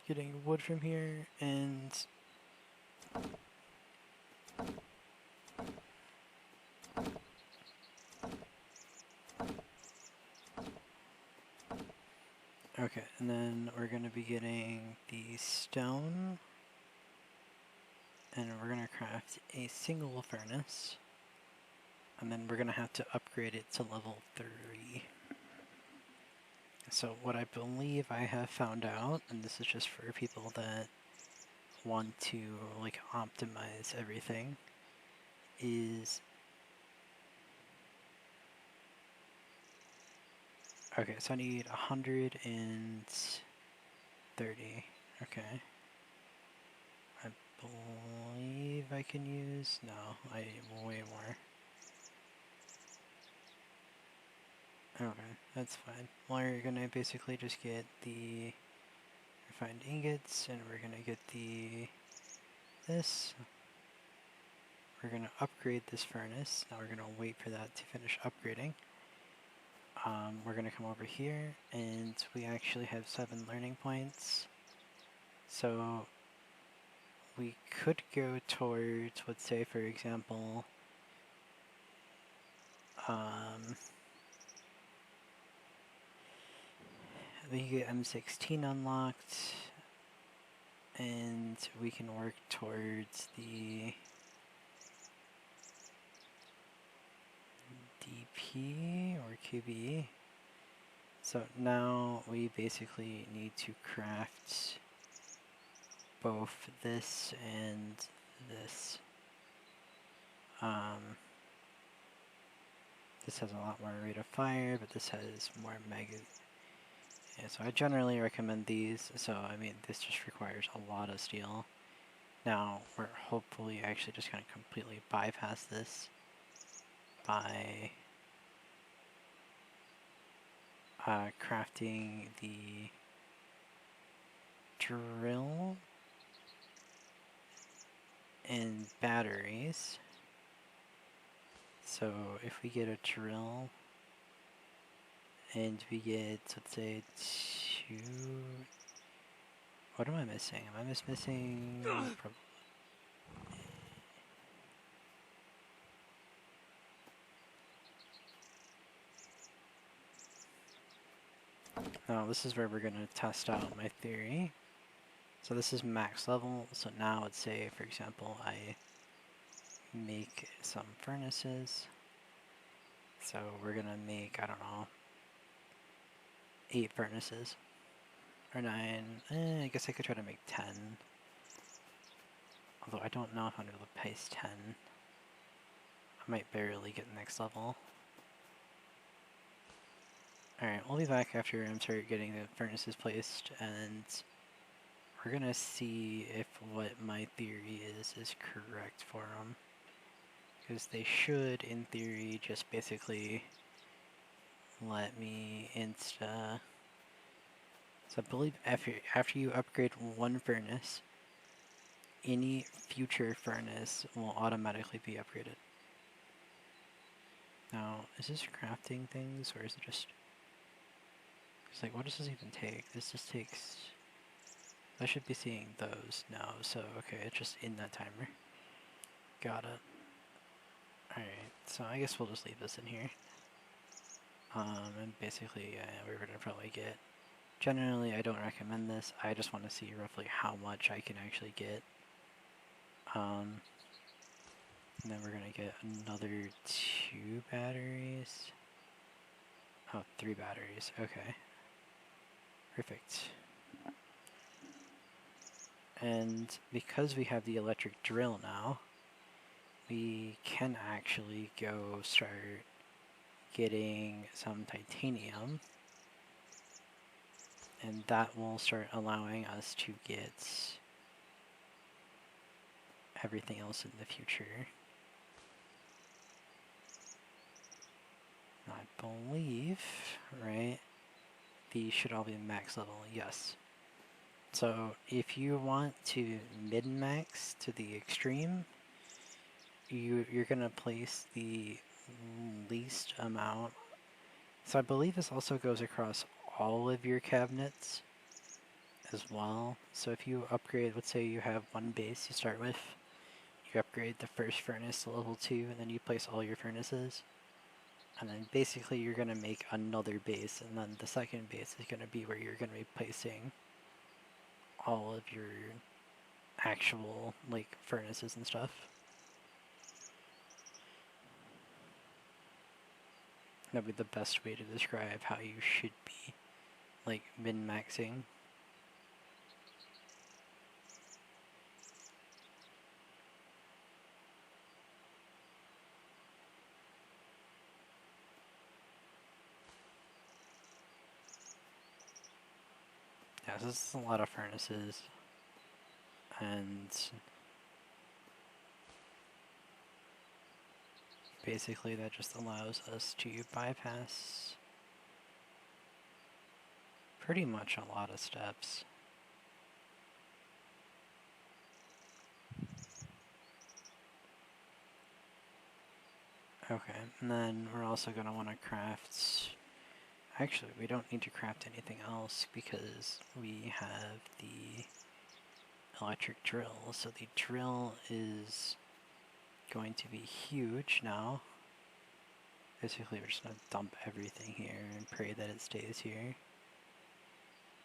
getting wood from here and okay, and then we're going to be getting the stone, and we're going to craft a single furnace, and then we're going to have to upgrade it to level 3. So what I believe I have found out, and this is just for people that want to like optimize everything, is Okay, so I need 130. Okay. I believe I can use... No, I need way more. Okay, that's fine. Well, we're gonna basically just get the refined ingots, and we're gonna get this. We're gonna upgrade this furnace. Now we're gonna wait for that to finish upgrading. We're gonna come over here, and we actually have 7 learning points. So we could go towards, let's say, for example, we get M16 unlocked, and we can work towards the DP or QB. So now we basically need to craft both this and this. This has a lot more rate of fire, but this has more mega. Yeah, so I generally recommend these. So I mean, this just requires a lot of steel. Now we're hopefully actually just going to completely bypass this by crafting the drill and batteries. So if we get a drill and we get, let's say, 2... What am I missing? Am I missing... No, this is where we're going to test out my theory. So this is max level, so now let's say, for example, I make some furnaces. So we're gonna make, I don't know, 8 furnaces. Or 9, I guess I could try to make 10. Although I don't know if I'm able to pace 10. I might barely get next level. Alright, we'll be back after I start getting the furnaces placed, and we're gonna see if what my theory is correct for them. Because they should, in theory, just basically let me insta... So I believe after you upgrade one furnace, any future furnace will automatically be upgraded. Now, is this crafting things, or is it just... It's like, what does this even take? This just takes... I should be seeing those now, so okay, it's just in that timer. Got it. Alright, so I guess we'll just leave this in here. And basically, we're gonna probably get... Generally, I don't recommend this. I just want to see roughly how much I can actually get. And then we're gonna get another 2 batteries. Oh, 3 batteries. Okay. Perfect. And because we have the electric drill now, we can actually go start getting some titanium. And that will start allowing us to get everything else in the future. I believe, right, these should all be max level, yes. So if you want to min-max to the extreme, you're going to place the least amount. So I believe this also goes across all of your cabinets as well. So if you upgrade, let's say you have one base you start with, you upgrade the first furnace to level 2, and then you place all your furnaces. And then basically you're going to make another base, and then the second base is going to be where you're going to be placing all of your actual, like, furnaces and stuff. That would be the best way to describe how you should be, like, min-maxing. this is a lot of furnaces, and basically that just allows us to bypass pretty much a lot of steps. Okay, and then we're also going to want to craft... Actually, we don't need to craft anything else because we have the electric drill. So the drill is going to be huge now. Basically, we're just going to dump everything here and pray that it stays here.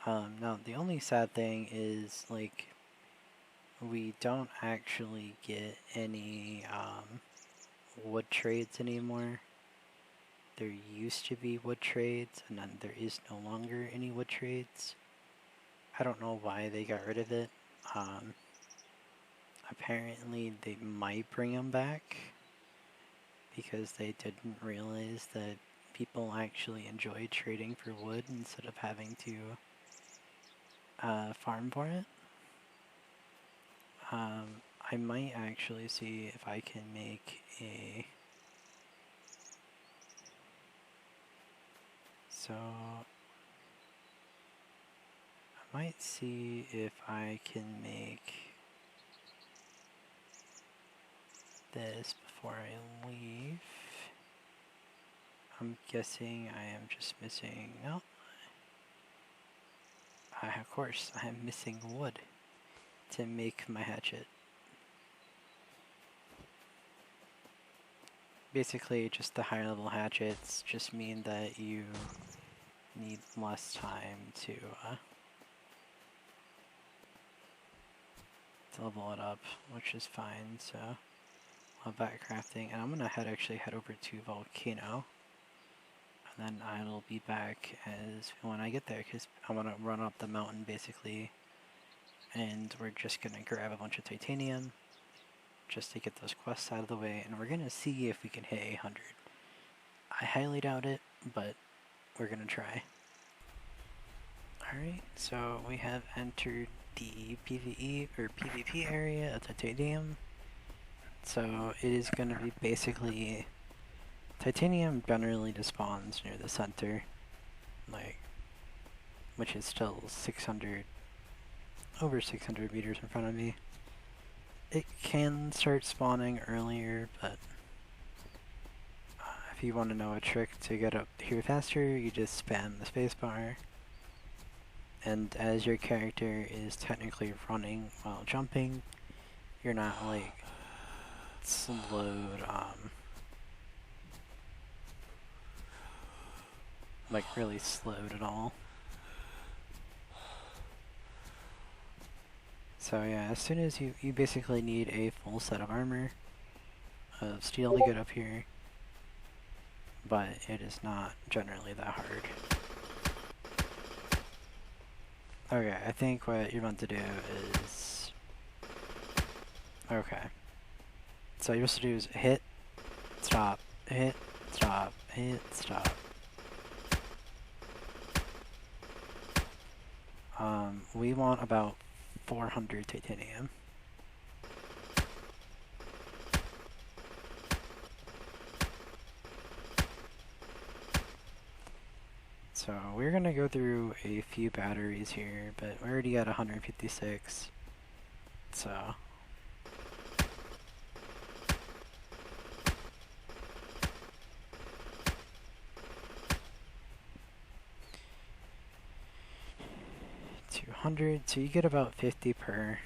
Now, the only sad thing is, like, we don't actually get any wood trades anymore. There used to be wood trades, and then there is no longer any wood trades. I don't know why they got rid of it. Apparently they might bring them back because they didn't realize that people actually enjoy trading for wood instead of having to farm for it. I might actually see if I can make a... So, I might see if I can make this before I leave. I'm guessing I am just missing... No. Of course, I am missing wood to make my hatchet. Basically, just the higher level hatchets just mean that you need less time to level it up, which is fine. So I'll back crafting, and I'm gonna actually head over to Volcano, and then I'll be back as when I get there, because I want to run up the mountain basically, and we're just gonna grab a bunch of titanium just to get those quests out of the way, and we're gonna see if we can hit 800. I highly doubt it, but we're gonna try. Alright, so we have entered the PvE or PvP area of titanium. So it is gonna be basically... Titanium generally spawns near the center, like, which is still 600, over 600 meters in front of me. It can start spawning earlier, but if you want to know a trick to get up here faster, you just spam the spacebar. And as your character is technically running while jumping, you're not like slowed, like really slowed at all. So yeah, as soon as you basically need a full set of armor, of steel to get up here, but it is not generally that hard. Okay, I think what you're meant to do is... Okay. So what you're supposed to do is hit, stop, hit, stop, hit, stop. We want about 400 titanium. So we're gonna go through a few batteries here, but we already got 156. So so you get about 50 per.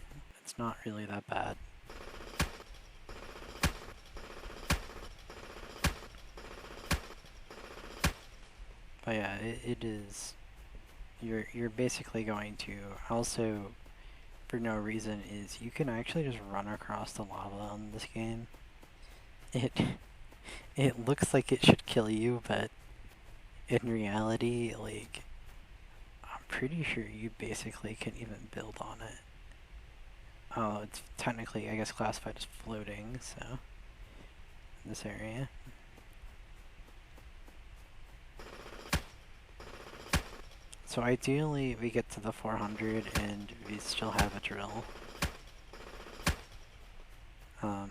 It's not really that bad. But yeah, it is. You're basically going to also, for no reason, is you can actually just run across the lava on this game. It looks like it should kill you, but in reality, like, I'm pretty sure you basically can even build on it. Oh, it's technically, I guess, classified as floating, so, in this area. So ideally we get to the 400 and we still have a drill.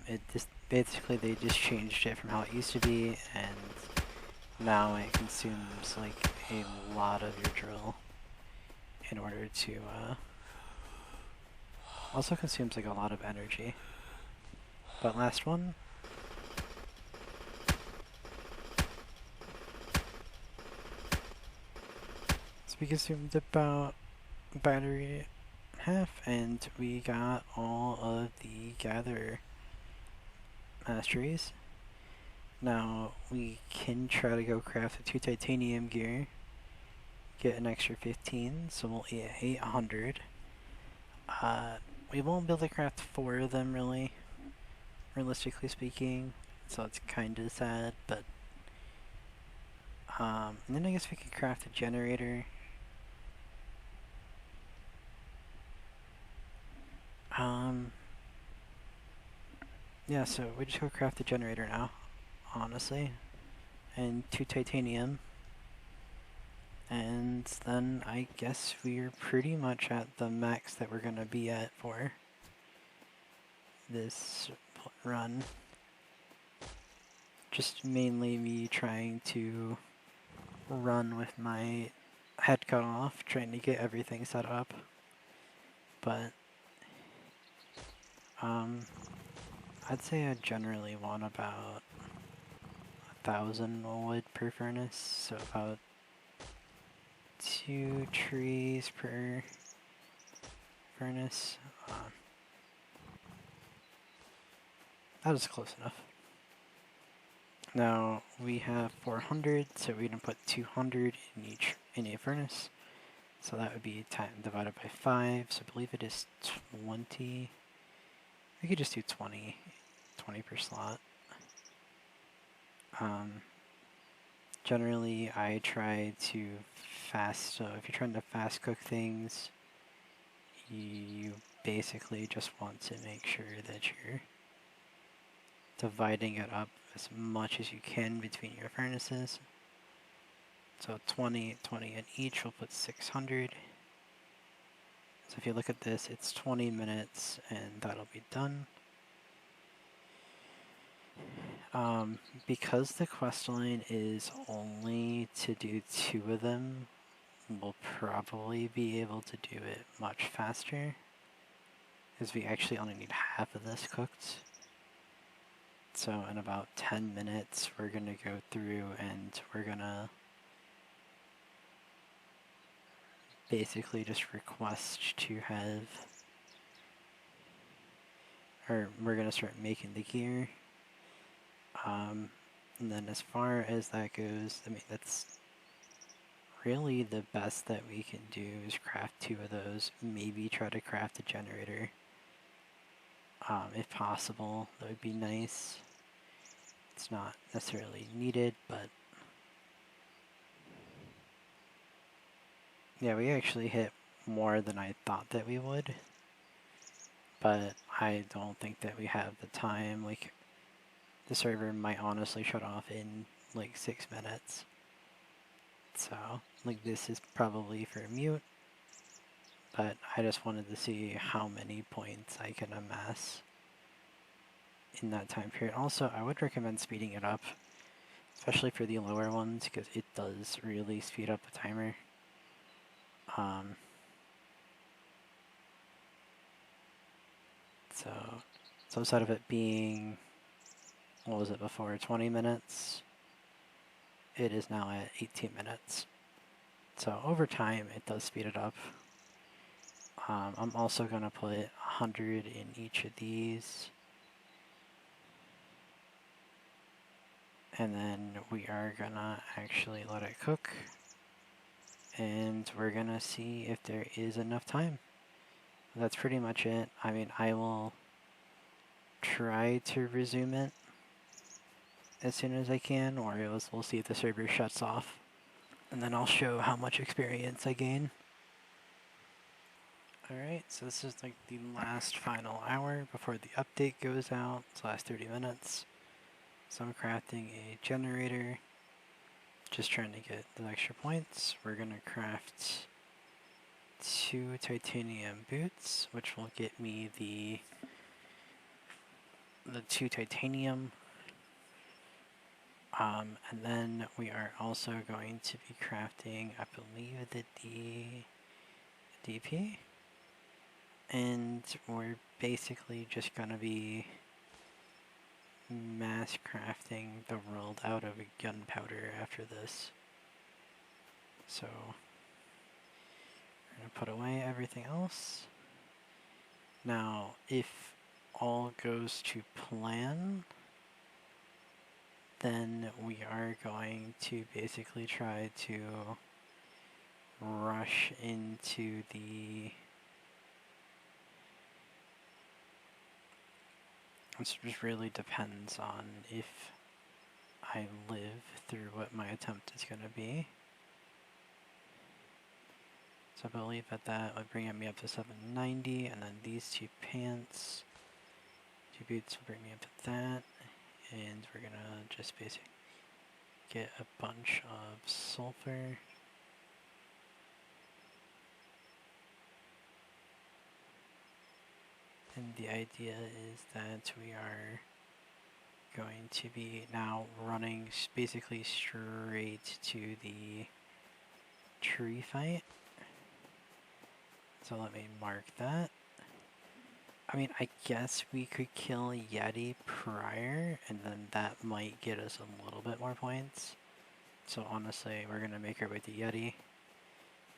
It just basically they just changed it from how it used to be, and now it consumes like a lot of your drill in order to also consumes like a lot of energy. But last one. So we consumed about battery half, and we got all of the gather masteries. Now we can try to go craft a 2 titanium gear, get an extra 15, so we'll get 800. We won't be able to craft 4 of them really, realistically speaking, so it's kinda sad, but and then I guess we could craft a generator. Yeah, so we just go craft a generator now, honestly, and 2 titanium. And then I guess we're pretty much at the max that we're gonna be at for this run. Just mainly me trying to run with my head cut off, trying to get everything set up. But I'd say I generally want about 1,000 wood per furnace, so about 2 trees per furnace. That is close enough. Now we have 400, so we're gonna put 200 in a furnace. So that would be divided by 5. So I believe it is 20. We could just do 20 per slot. Generally, I try to fast. So if you're trying to fast cook things, you basically just want to make sure that you're dividing it up as much as you can between your furnaces. So 20 in each, we'll put 600. So if you look at this, it's 20 minutes and that'll be done. Because the quest line is only to do 2 of them, we'll probably be able to do it much faster, because we actually only need half of this cooked. So in about 10 minutes, we're gonna go through and we're gonna basically just request to have, or we're gonna start making the gear. And then as far as that goes, I mean, that's really the best that we can do is craft 2 of those, maybe try to craft a generator. If possible, that would be nice. It's not necessarily needed, but yeah, we actually hit more than I thought that we would, but I don't think that we have the time. Like, the server might honestly shut off in like 6 minutes. So, like, this is probably for mute, but I just wanted to see how many points I can amass in that time period. Also, I would recommend speeding it up, especially for the lower ones, because it does really speed up the timer. So instead of it being, what was it before, 20 minutes, it is now at 18 minutes. So over time, it does speed it up. I'm also going to put 100 in each of these. And then we are going to actually let it cook. And we're going to see if there is enough time. That's pretty much it. I mean, I will try to resume it as soon as I can, or we'll see if the server shuts off. And then I'll show how much experience I gain. Alright, so this is like the last final hour before the update goes out. It's the last 30 minutes. So I'm crafting a generator. Just trying to get the extra points. We're gonna craft 2 titanium boots, which will get me the 2 titanium. And then we are also going to be crafting, I believe, the DP. And we're basically just gonna be mass crafting the world out of gunpowder after this. So we're gonna put away everything else. Now, if all goes to plan, then we are going to basically try to rush into the... This just really depends on if I live through what my attempt is going to be. So I believe that would bring me up to 790, and then these 2 pants, 2 boots will bring me up to that, and we're going to just basically get a bunch of sulfur. And the idea is that we are going to be now running basically straight to the tree fight. So let me mark that. I mean, I guess we could kill Yeti prior, and then that might get us a little bit more points. So honestly, we're gonna make our way to Yeti,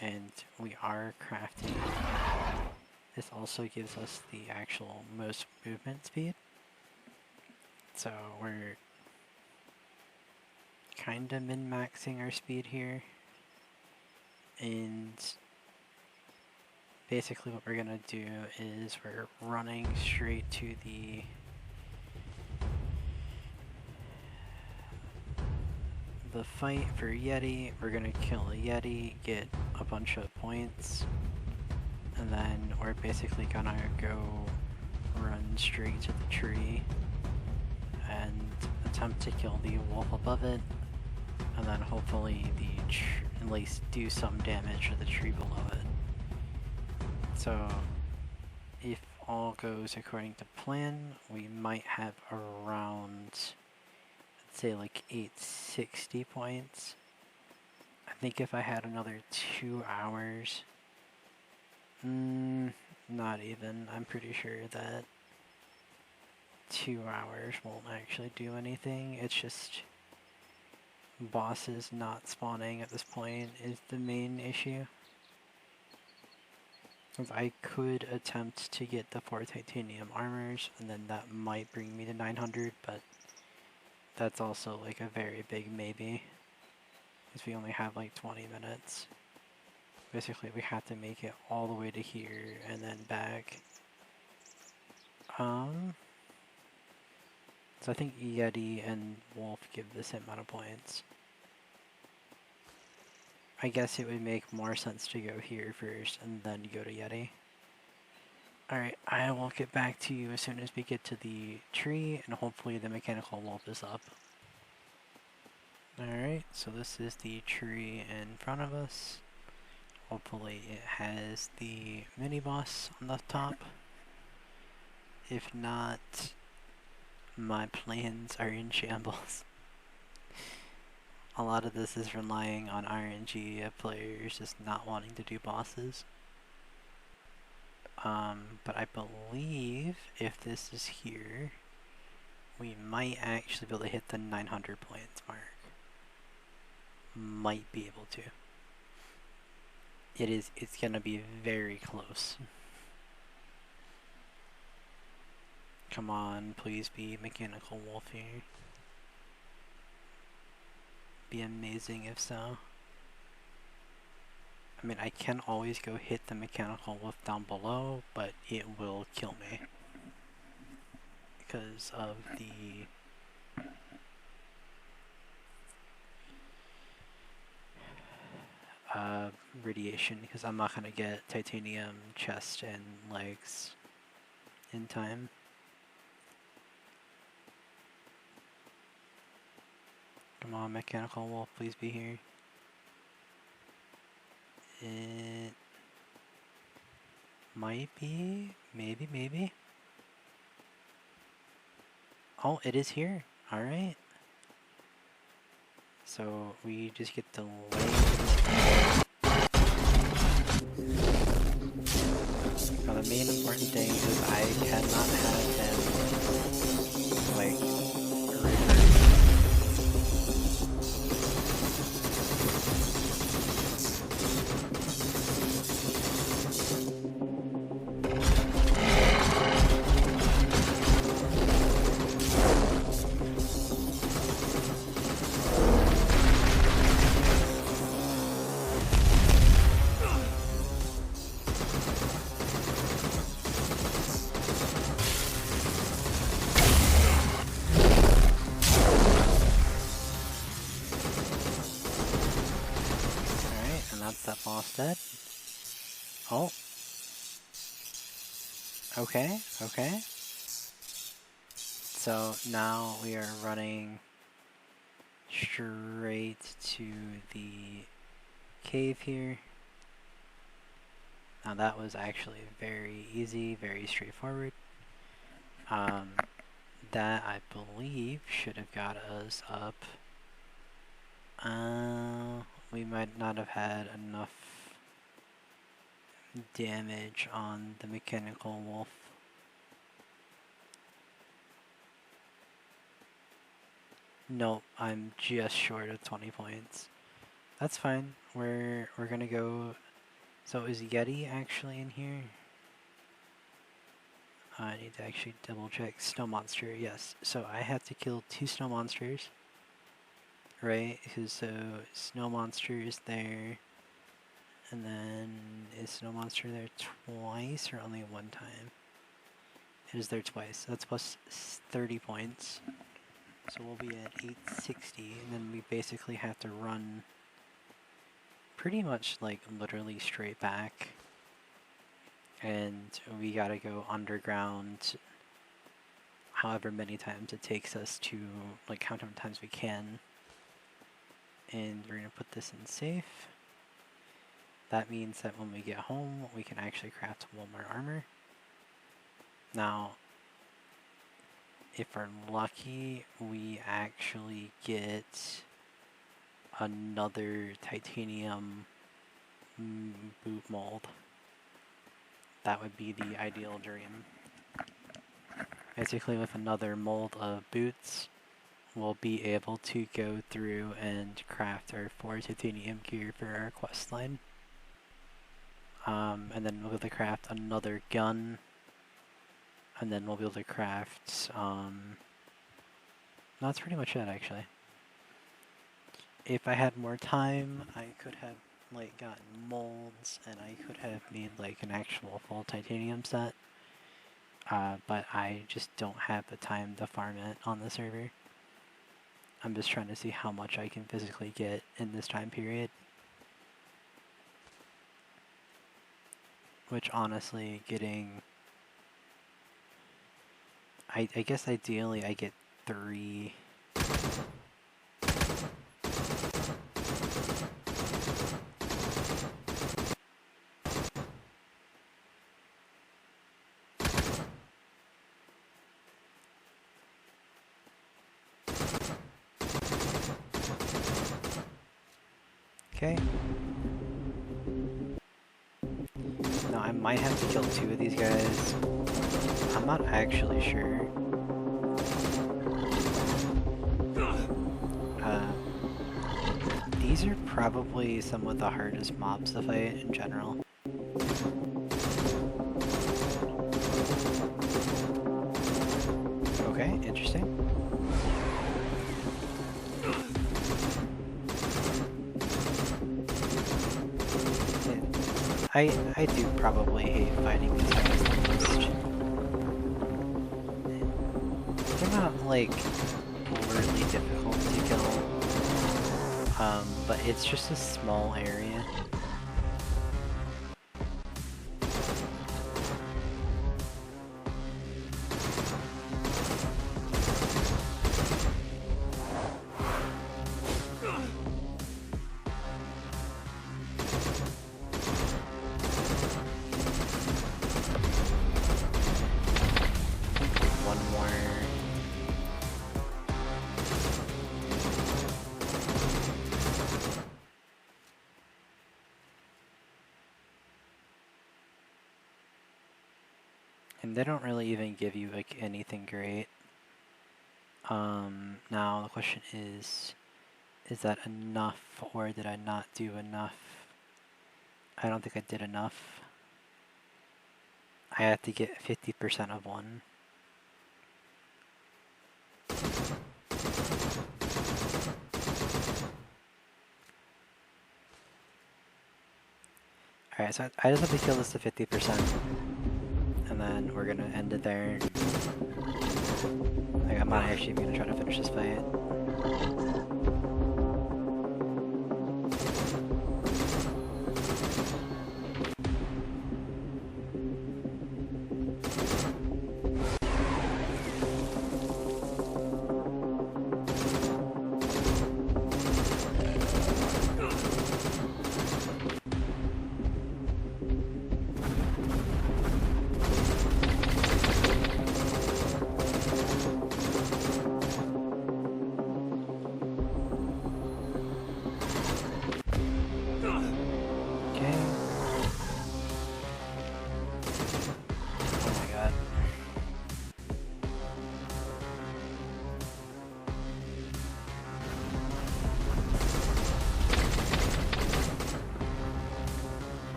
and we are crafting. This also gives us the actual most movement speed. So we're kinda min-maxing our speed here. And basically what we're gonna do is we're running straight to the fight for Yeti. We're gonna kill a Yeti, get a bunch of points, and then we're basically gonna go run straight to the tree and attempt to kill the wolf above it, and then hopefully at least do some damage to the tree below it. So if all goes according to plan, we might have around, I'd say like 860 points. I think if I had another 2 hours, not even, I'm pretty sure that 2 hours won't actually do anything. It's just bosses not spawning at this point is the main issue. I could attempt to get the 4 titanium armors, and then that might bring me to 900, but that's also like a very big maybe, because we only have like 20 minutes. Basically, we have to make it all the way to here and then back. So I think Yeti and Wolf give the same amount of points. I guess it would make more sense to go here first and then go to Yeti. Alright, I will get back to you as soon as we get to the tree, and hopefully the mechanical wolf is up. Alright, so this is the tree in front of us. Hopefully it has the mini-boss on the top. If not, my plans are in shambles. A lot of this is relying on RNG of players just not wanting to do bosses. But I believe if this is here, we might actually be able to hit the 900 points mark. Might be able to. It's gonna be very close. Come on, please be mechanical wolf here. Be amazing if so. I mean, I can always go hit the mechanical wolf down below, but it will kill me because of the radiation, because I'm not gonna get titanium chest and legs in time. Come on, mechanical wolf, please be here. might be. Maybe. Oh, it is here. Alright. So we just get to lay. Now the main important thing is I cannot have him, like, that boss dead. Oh. Okay. So now we are running straight to the cave here. Now that was actually very easy, very straightforward. That I believe should have got us up. We might not have had enough damage on the mechanical wolf. Nope, I'm just short of 20 points. That's fine. We're gonna go. So is Yeti actually in here? I need to actually double check. Snow monster, yes. So I have to kill 2 snow monsters. Right, so snow monster is there, and then is snow monster there twice or only one time? It is there twice. That's plus 30 points. So we'll be at 860, and then we basically have to run pretty much like literally straight back. And we gotta go underground however many times it takes us to, like, count how many times we can. And we're going to put this in safe. That means that when we get home, we can actually craft one more armor. Now, if we're lucky, we actually get another titanium boot mold. That would be the ideal dream. Basically, with another mold of boots, we'll be able to go through and craft our 4 titanium gear for our quest line. And then we'll be able to craft another gun. And then we'll be able to craft, that's pretty much it, actually. If I had more time, I could have, like, gotten molds, and I could have made, like, an actual full titanium set. But I just don't have the time to farm it on the server. I'm just trying to see how much I can physically get in this time period. Which, honestly, getting... I guess ideally I get 3... Okay. Now I might have to kill 2 of these guys. I'm not actually sure. These are probably some of the hardest mobs to fight in general. Okay, interesting. I do probably hate fighting these guys the most. They're not, like, overly difficult to kill, but it's just a small area. And they don't really even give you like anything great. Now the question is that enough or did I not do enough? I don't think I did enough. I have to get 50% of one. Alright, so I just have to kill this to 50%. And then we're gonna end it there. Like, I'm not actually gonna try to finish this fight.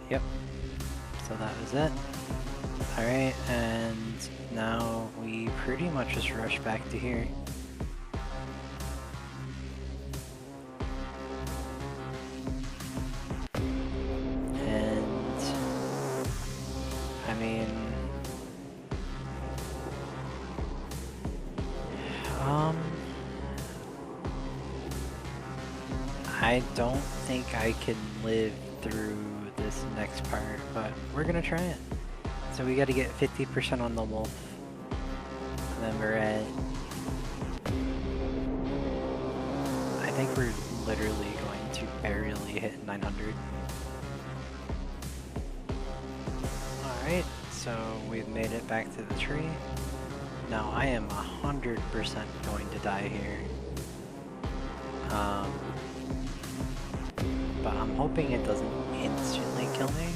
Yep. So that was it. Alright, and now we pretty much just rush back to here. And I mean, I don't think I can live through this next part, but we're gonna try it. So we gotta get 50% on the wolf, and then we're at, I think we're literally going to barely hit 900. Alright, so we've made it back to the tree. Now I am 100% going to die here. But I'm hoping it doesn't instantly kill me.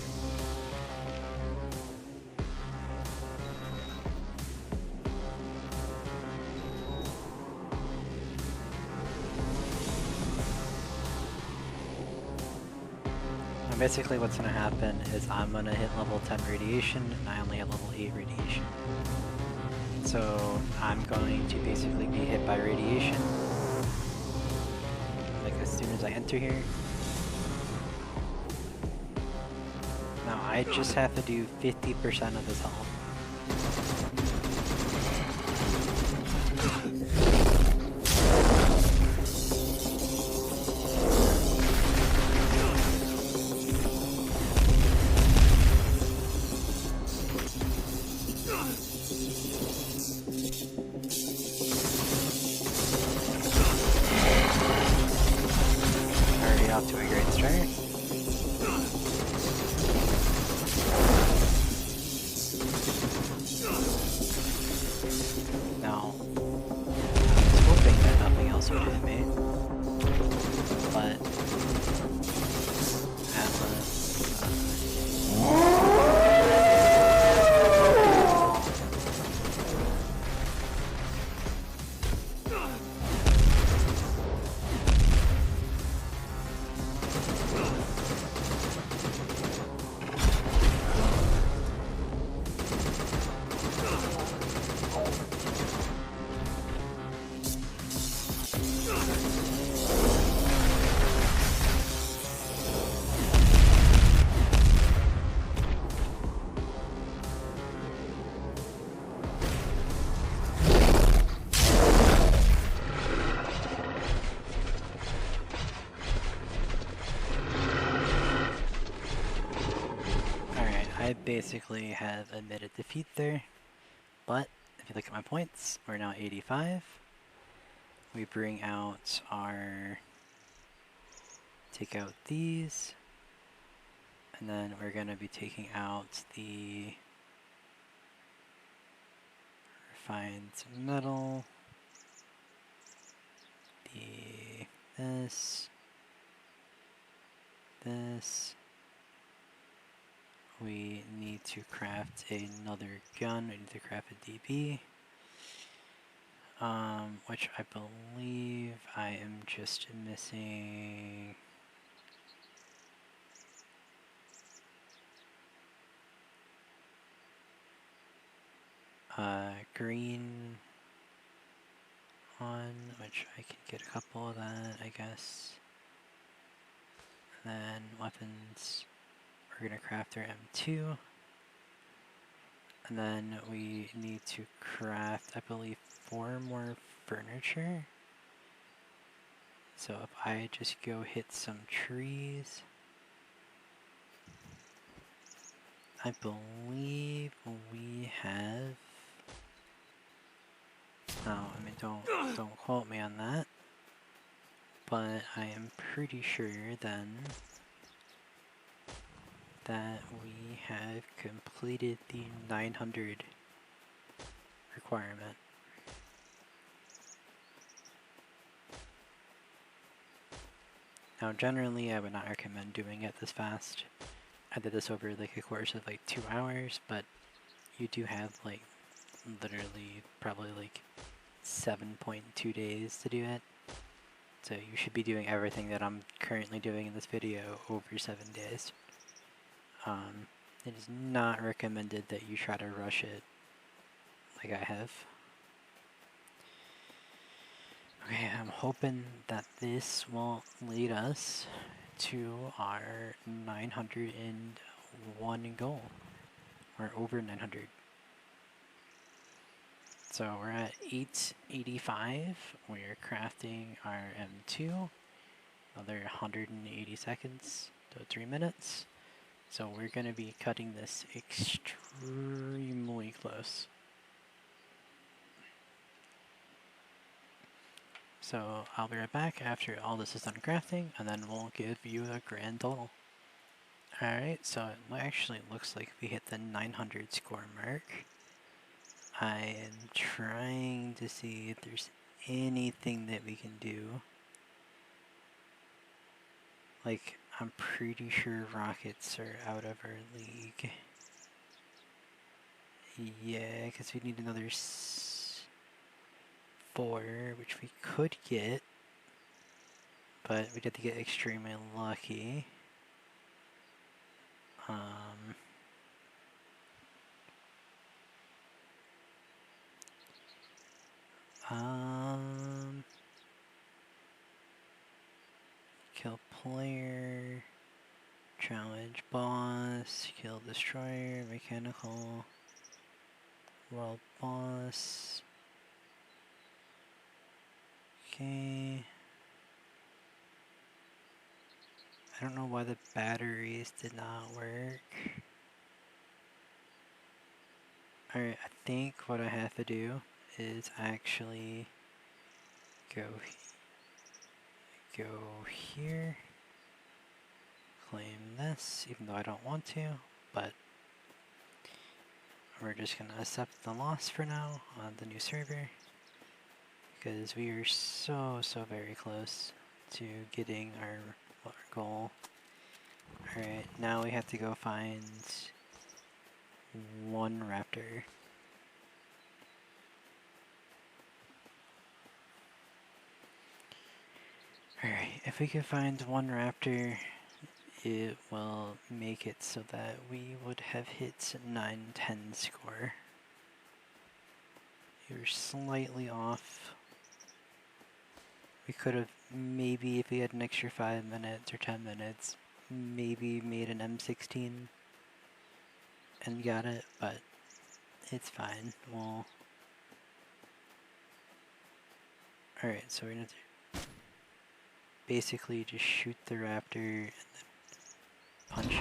And basically what's going to happen is I'm going to hit level 10 radiation and I only have level 8 radiation. So I'm going to basically be hit by radiation like as soon as I enter here. Now I just have to do 50% of his health. Already off to a great start. Now, I was hoping that nothing else would hit me, but Atlas, I basically have admitted defeat there, but if you look at my points, we're now 85. We bring out our, take out these, And then we're going to be taking out the refined metal, this. We need to craft another gun. We need to craft a DB. Which I believe I am just missing. Green one, which I can get a couple of that, I guess. And then weapons, we're gonna craft our M2. And then we need to craft, I believe, 4 more furniture. So if I just go hit some trees, I believe we have. No, I mean don't quote me on that. But I am pretty sure then that we have completed the 900 requirement. Now generally I would not recommend doing it this fast. I did this over like a course of like 2 hours, but you do have like literally probably like 7.2 days to do it. So you should be doing everything that I'm currently doing in this video over 7 days. It is not recommended that you try to rush it like I have. Okay, I'm hoping that this will lead us to our 901 goal, or over 900. So we're at 885. We're crafting our M2. Another 180 seconds, so 3 minutes. So we're going to be cutting this extremely close. So I'll be right back after all this is done crafting, and then we'll give you a grand total. Alright, so it actually looks like we hit the 900 score mark. I am trying to see if there's anything that we can do. Like, I'm pretty sure rockets are out of our league. Yeah, because we need another 4, which we could get, but we'd have to get extremely lucky. Kill player, challenge boss, kill destroyer, mechanical, world boss. Okay. I don't know why the batteries did not work. Alright, I think what I have to do is actually go here, claim this, even though I don't want to, but we're just gonna accept the loss for now on the new server, because we are so very close to getting our goal. Alright, now we have to go find 1 raptor. Alright, if we can find 1 raptor, it will make it so that we would have hit 910 score. You're slightly off. We could have maybe, if we had an extra 5 minutes or 10 minutes, maybe made an M16 and got it, but it's fine. Well, alright, so we're gonna basically just shoot the raptor and then punch it.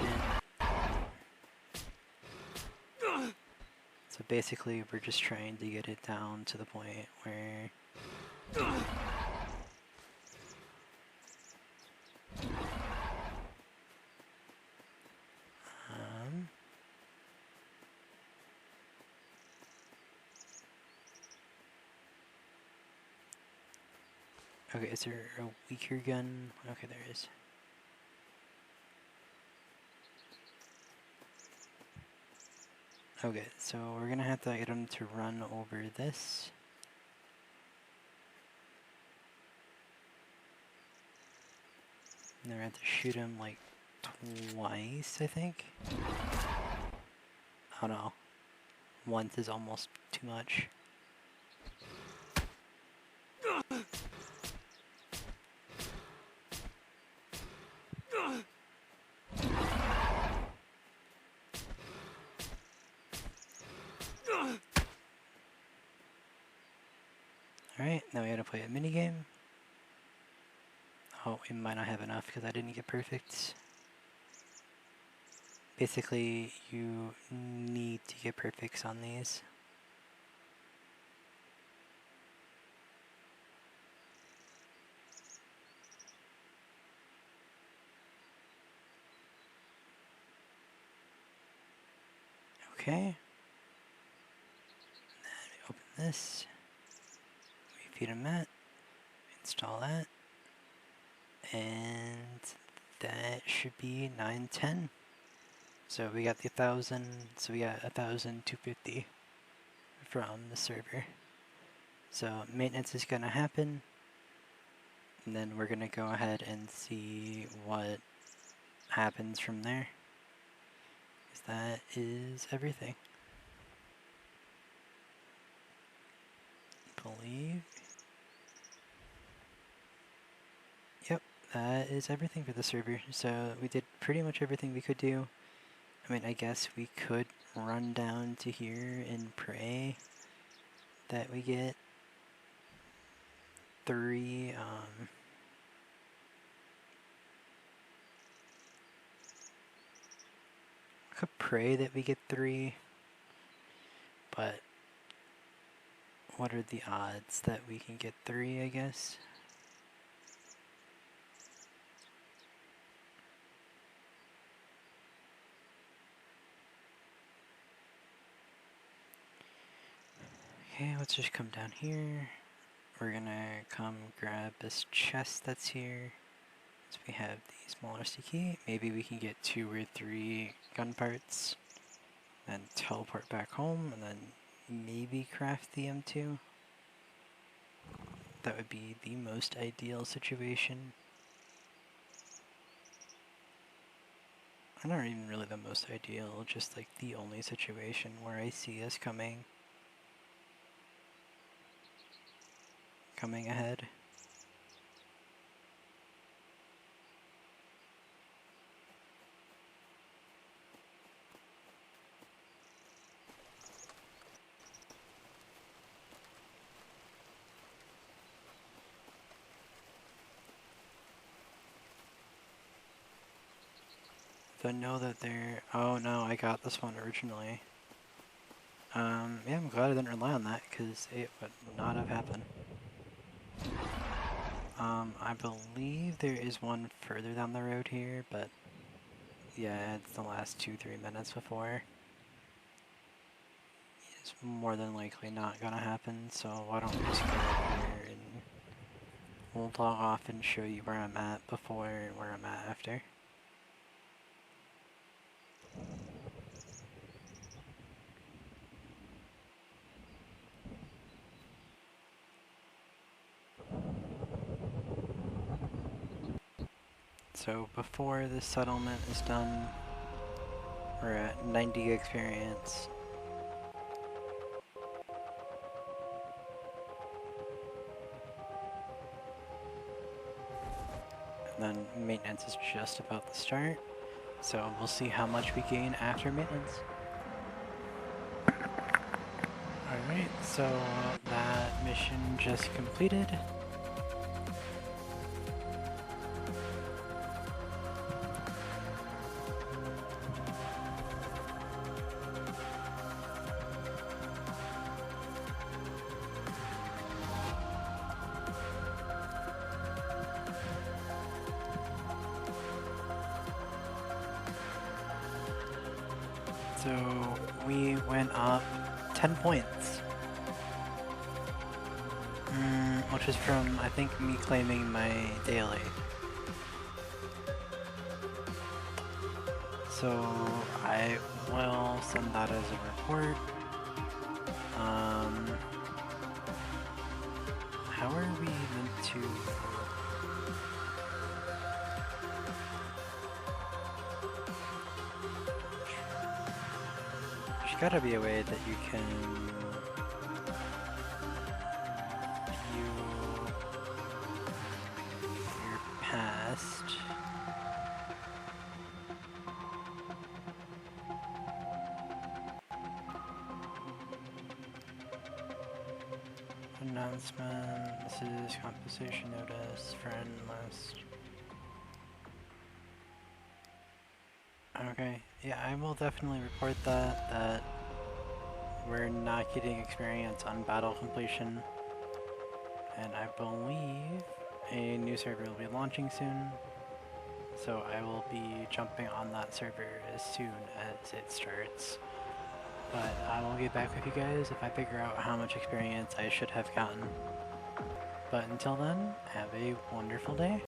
So basically we're just trying to get it down to the point where Okay, is there a weaker gun? Okay, there is. Okay, so we're gonna have to get him to run over this. And then we have to shoot him like twice, I think. Oh no. Once is almost too much. Alright, now we gotta play a minigame. Oh, we might not have enough because I didn't get perfects. Basically, you need to get perfects on these. Okay. Then we open this. We feed him that. Install that. And that should be 910. So we got the 1,000, so we got 1,250 from the server. So maintenance is gonna happen, and then we're gonna go ahead and see what happens from there. Because that is everything. I believe. Yep, that is everything for the server. So we did pretty much everything we could do. I mean, I guess we could run down to here and pray that we get 3, I could pray that we get 3, but what are the odds that we can get 3, I guess? Okay, let's just come down here. We're gonna come grab this chest that's here. So we have the smaller key. Maybe we can get 2 or 3 gun parts, then teleport back home, and then maybe craft the M2. That would be the most ideal situation. Not even really the most ideal, just like the only situation where I see us coming ahead. So I know that they're... Oh no, I got this one originally. Yeah, I'm glad I didn't rely on that, because it would not have happened. I believe there is one further down the road here, but yeah, it's the last 2-3 minutes before. It's more than likely not gonna happen, so why don't we just go over here and we'll log off and show you where I'm at before and where I'm at after. So before the settlement is done, we're at 90 experience. And then maintenance is just about to start, so we'll see how much we gain after maintenance. Alright, so that mission just completed. So we went up 10 points. We'll which is from, I think, me claiming my daily. So I will send that as a report. How are we meant to... There's gotta be a way that you can view your past. Announcement, this is compensation notice, friend list. Okay, yeah, I will definitely report that we're not getting experience on battle completion. And I believe a new server will be launching soon. So I will be jumping on that server as soon as it starts. But I will get back with you guys if I figure out how much experience I should have gotten. But until then, have a wonderful day.